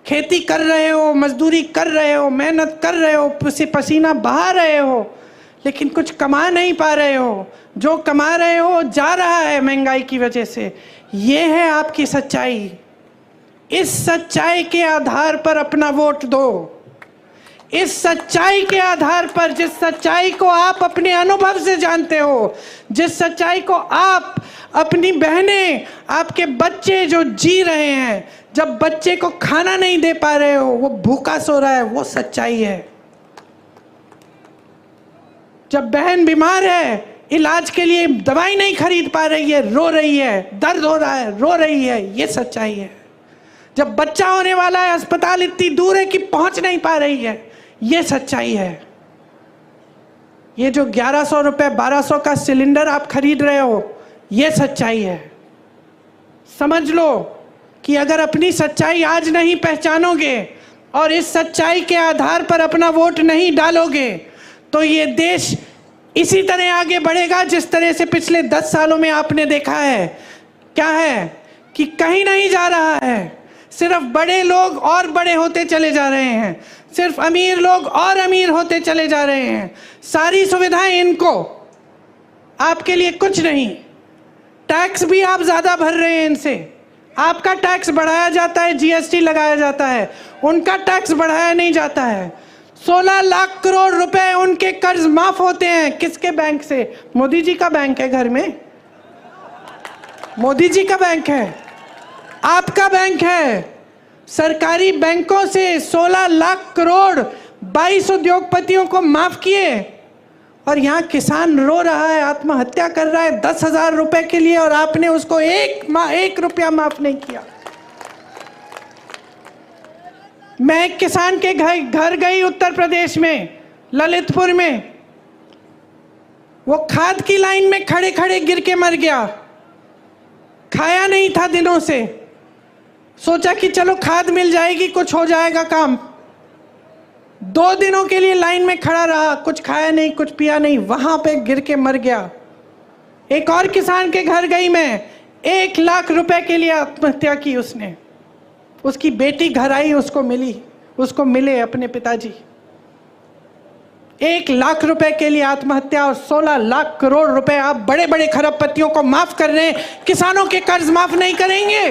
खेती कर रहे हो, मजदूरी कर रहे हो, मेहनत कर रहे हो, पसीना बहा रहे हो, लेकिन कुछ कमा नहीं पा रहे हो। जो कमा रहे हो जा रहा है महंगाई की वजह से। ये है आपकी सच्चाई। इस सच्चाई के आधार पर अपना वोट दो। इस सच्चाई के आधार पर, जिस सच्चाई को आप अपने अनुभव से जानते हो, जिस सच्चाई को आप, अपनी बहनें, आपके बच्चे जो जी रहे हैं, जब बच्चे को खाना नहीं दे पा रहे हो, वो भूखा सो रहा है, वो सच्चाई है। जब बहन बीमार है, इलाज के लिए दवाई नहीं खरीद पा रही है, रो रही है, दर्द हो रहा है, रो रही है, ये सच्चाई है। जब बच्चा होने वाला है, अस्पताल इतनी दूर है कि पहुंच नहीं पा रही है, ये सच्चाई है। ये जो 1100 रुपए 1200 का सिलेंडर आप खरीद रहे हो, ये सच्चाई है। समझ लो कि अगर अपनी सच्चाई आज नहीं पहचानोगे और इस सच्चाई के आधार पर अपना वोट नहीं डालोगे, तो ये देश इसी तरह आगे बढ़ेगा जिस तरह से पिछले 10 सालों में आपने देखा है। क्या है कि कहीं नहीं जा रहा है। सिर्फ बड़े लोग और बड़े होते चले जा रहे हैं, सिर्फ अमीर लोग और अमीर होते चले जा रहे हैं। सारी सुविधाएं इनको, आपके लिए कुछ नहीं। टैक्स भी आप ज्यादा भर रहे हैं इनसे। आपका टैक्स बढ़ाया जाता है, जीएसटी लगाया जाता है, उनका टैक्स बढ़ाया नहीं जाता है। 16 लाख करोड़ रुपए उनके कर्ज माफ होते हैं। किसके बैंक से? मोदी जी का बैंक है घर में, मोदी जी का बैंक है, आपका बैंक है। सरकारी बैंकों से 16 लाख करोड़ 22 उद्योगपतियों को माफ किए, और यहाँ किसान रो रहा है, आत्महत्या कर रहा है 10,000 रुपए के लिए, और आपने उसको 1 रुपया माफ नहीं किया। मैं एक किसान के घर गई उत्तर प्रदेश में, ललितपुर में। वो खाद की लाइन में खड़े खड़े गिर के मर गया। खाया नहीं था दिनों से, सोचा कि चलो खाद मिल जाएगी, कुछ हो जाएगा काम। 2 दिनों के लिए लाइन में खड़ा रहा, कुछ खाया नहीं, कुछ पिया नहीं, वहां पे गिर के मर गया। एक और किसान के घर गई मैं, 1 लाख रुपए के लिए आत्महत्या की उसने। उसकी बेटी घर आई, उसको मिले अपने पिताजी। 1 लाख रुपए के लिए आत्महत्या और 16 लाख करोड़ रुपए आप बड़े बड़े खरबपतियों को माफ कर रहे हैं, किसानों के कर्ज माफ नहीं करेंगे।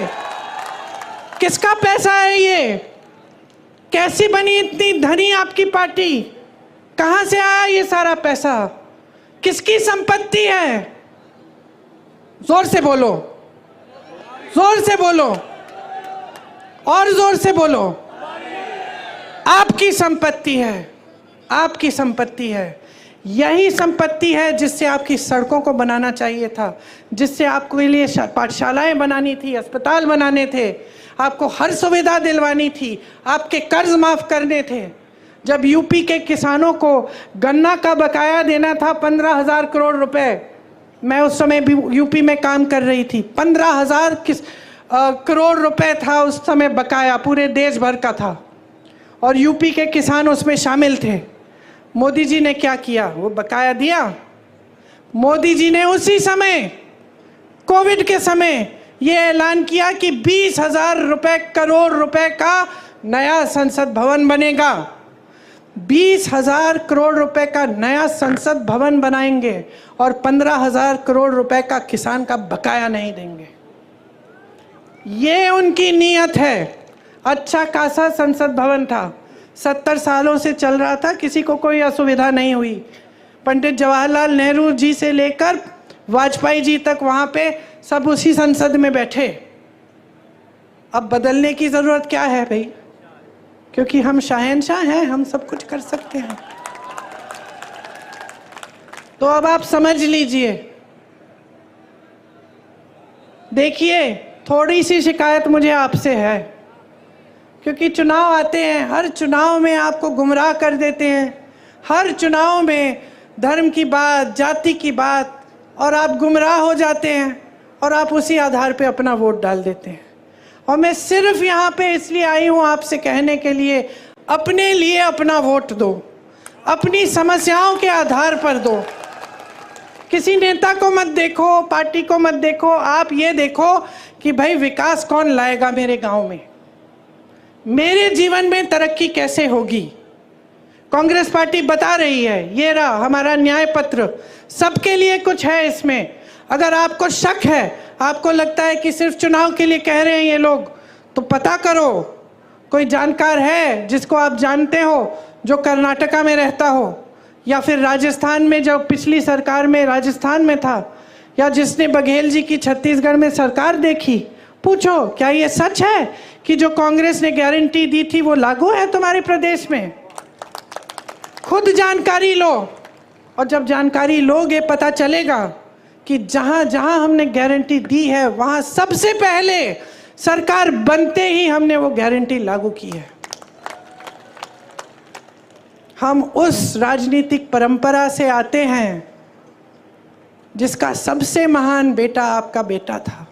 किसका पैसा है ये? कैसी बनी इतनी धनी आपकी पार्टी? कहां से आया ये सारा पैसा? किसकी संपत्ति है? जोर से बोलो, जोर से बोलो, और जोर से बोलो। आपकी संपत्ति है, आपकी संपत्ति है। यही संपत्ति है जिससे आपकी सड़कों को बनाना चाहिए था, जिससे आपको लिए पाठशालाएं बनानी थी, अस्पताल बनाने थे, आपको हर सुविधा दिलवानी थी, आपके कर्ज माफ करने थे। जब यूपी के किसानों को गन्ना का बकाया देना था 15,000 करोड़ रुपए, मैं उस समय भी यूपी में काम कर रही थी, 15,000 करोड़ रुपए था उस समय बकाया, पूरे देश भर का था, और यूपी के किसान उसमें शामिल थे। मोदी जी ने क्या किया? वो बकाया दिया। मोदी जी ने उसी समय कोविड के समय ये ऐलान किया कि 20,000 करोड़ रुपए का नया संसद भवन बनेगा। 20,000 करोड़ रुपए का नया संसद भवन बनाएंगे और 15,000 करोड़ रुपए का किसान का बकाया नहीं देंगे। ये उनकी नीयत है। अच्छा खासा संसद भवन था, 70 सालों से चल रहा था, किसी को कोई असुविधा नहीं हुई। पंडित जवाहरलाल नेहरू जी से लेकर वाजपेयी जी तक वहाँ पे सब उसी संसद में बैठे। अब बदलने की ज़रूरत क्या है भाई? क्योंकि हम शहंशाह हैं, हम सब कुछ कर सकते हैं। तो अब आप समझ लीजिए। देखिए, थोड़ी सी शिकायत मुझे आपसे है, क्योंकि चुनाव आते हैं, हर चुनाव में आपको गुमराह कर देते हैं, हर चुनाव में धर्म की बात, जाति की बात, और आप गुमराह हो जाते हैं और आप उसी आधार पे अपना वोट डाल देते हैं। और मैं सिर्फ यहाँ पे इसलिए आई हूँ आपसे कहने के लिए, अपने लिए अपना वोट दो, अपनी समस्याओं के आधार पर दो। किसी नेता को मत देखो, पार्टी को मत देखो, आप ये देखो कि भाई विकास कौन लाएगा मेरे गांव में, मेरे जीवन में तरक्की कैसे होगी। कांग्रेस पार्टी बता रही है, ये रहा हमारा न्याय पत्र, सबके लिए कुछ है इसमें। अगर आपको शक है, आपको लगता है कि सिर्फ चुनाव के लिए कह रहे हैं ये लोग, तो पता करो, कोई जानकार है जिसको आप जानते हो जो कर्नाटका में रहता हो, या फिर राजस्थान में, जो पिछली सरकार में राजस्थान में था, या जिसने बघेल जी की छत्तीसगढ़ में सरकार देखी, पूछो क्या ये सच है कि जो कांग्रेस ने गारंटी दी थी वो लागू है तुम्हारे प्रदेश में? खुद जानकारी लो, और जब जानकारी लोगे पता चलेगा कि जहां जहां हमने गारंटी दी है वहां सबसे पहले सरकार बनते ही हमने वो गारंटी लागू की है। हम उस राजनीतिक परंपरा से आते हैं जिसका सबसे महान बेटा आपका बेटा था।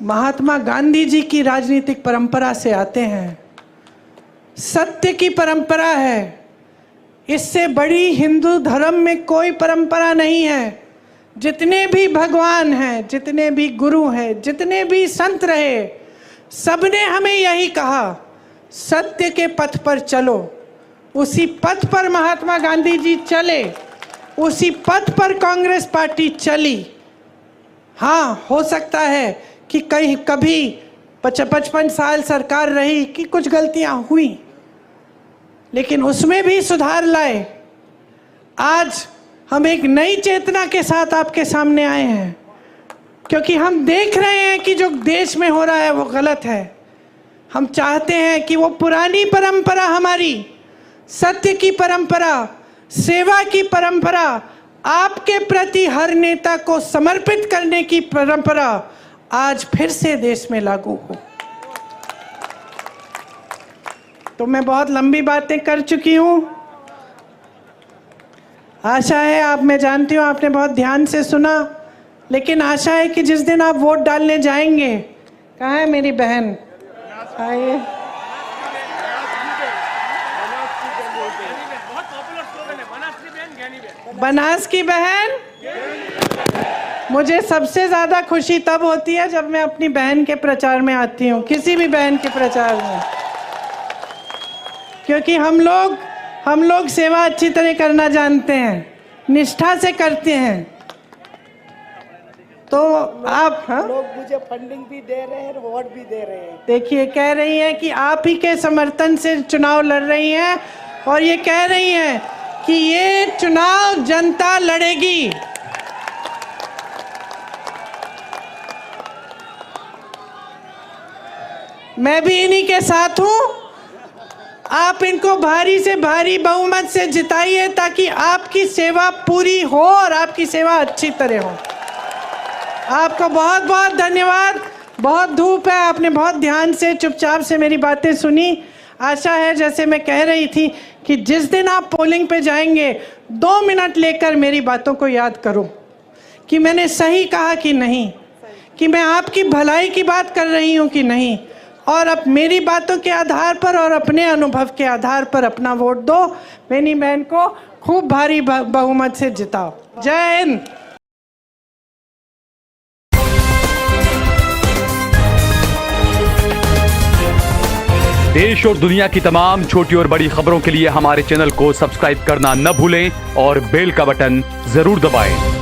महात्मा गांधी जी की राजनीतिक परंपरा से आते हैं। सत्य की परंपरा है, इससे बड़ी हिंदू धर्म में कोई परंपरा नहीं है। जितने भी भगवान हैं, जितने भी गुरु हैं, जितने भी संत रहे, सबने हमें यही कहा, सत्य के पथ पर चलो। उसी पथ पर महात्मा गांधी जी चले, उसी पथ पर कांग्रेस पार्टी चली। हाँ, हो सकता है कि कहीं कभी 55 साल सरकार रही कि कुछ गलतियां हुई, लेकिन उसमें भी सुधार लाए। आज हम एक नई चेतना के साथ आपके सामने आए हैं, क्योंकि हम देख रहे हैं कि जो देश में हो रहा है वो गलत है। हम चाहते हैं कि वो पुरानी परंपरा, हमारी सत्य की परंपरा, सेवा की परंपरा, आपके प्रति हर नेता को समर्पित करने की परंपरा आज फिर से देश में लागू हो। तो मैं बहुत लंबी बातें कर चुकी हूँ। आशा है आप, मैं जानती हूँ आपने बहुत ध्यान से सुना, लेकिन आशा है कि जिस दिन आप वोट डालने जाएंगे, कहाँ है मेरी बहन? आइए। बनास की बहन। मुझे सबसे ज़्यादा खुशी तब होती है जब मैं अपनी बहन के प्रचार में आती हूँ, किसी भी बहन के प्रचार में, क्योंकि हम लोग हम लोग सेवा अच्छी तरह करना जानते हैं, निष्ठा से करते हैं। तो आप लोग मुझे फंडिंग भी दे रहे हैं, वोट भी दे रहे हैं। देखिए, कह रही हैं कि आप ही के समर्थन से चुनाव लड़ रही हैं और ये कह रही हैं कि ये चुनाव जनता लड़ेगी। मैं भी इन्हीं के साथ हूं। आप इनको भारी से भारी बहुमत से जिताइए ताकि आपकी सेवा पूरी हो और आपकी सेवा अच्छी तरह हो। आपको बहुत बहुत धन्यवाद। बहुत धूप है, आपने बहुत ध्यान से चुपचाप से मेरी बातें सुनी। आशा है, जैसे मैं कह रही थी, कि जिस दिन आप पोलिंग पे जाएंगे 2 मिनट लेकर मेरी बातों को याद करो कि मैंने सही कहा कि नहीं, कि मैं आपकी भलाई की बात कर रही हूँ कि नहीं, और अब मेरी बातों के आधार पर और अपने अनुभव के आधार पर अपना वोट दो। मेरी बहन को खूब भारी बहुमत से जिताओ। जय हिंद। देश और दुनिया की तमाम छोटी और बड़ी खबरों के लिए हमारे चैनल को सब्सक्राइब करना न भूलें और बेल का बटन जरूर दबाएं।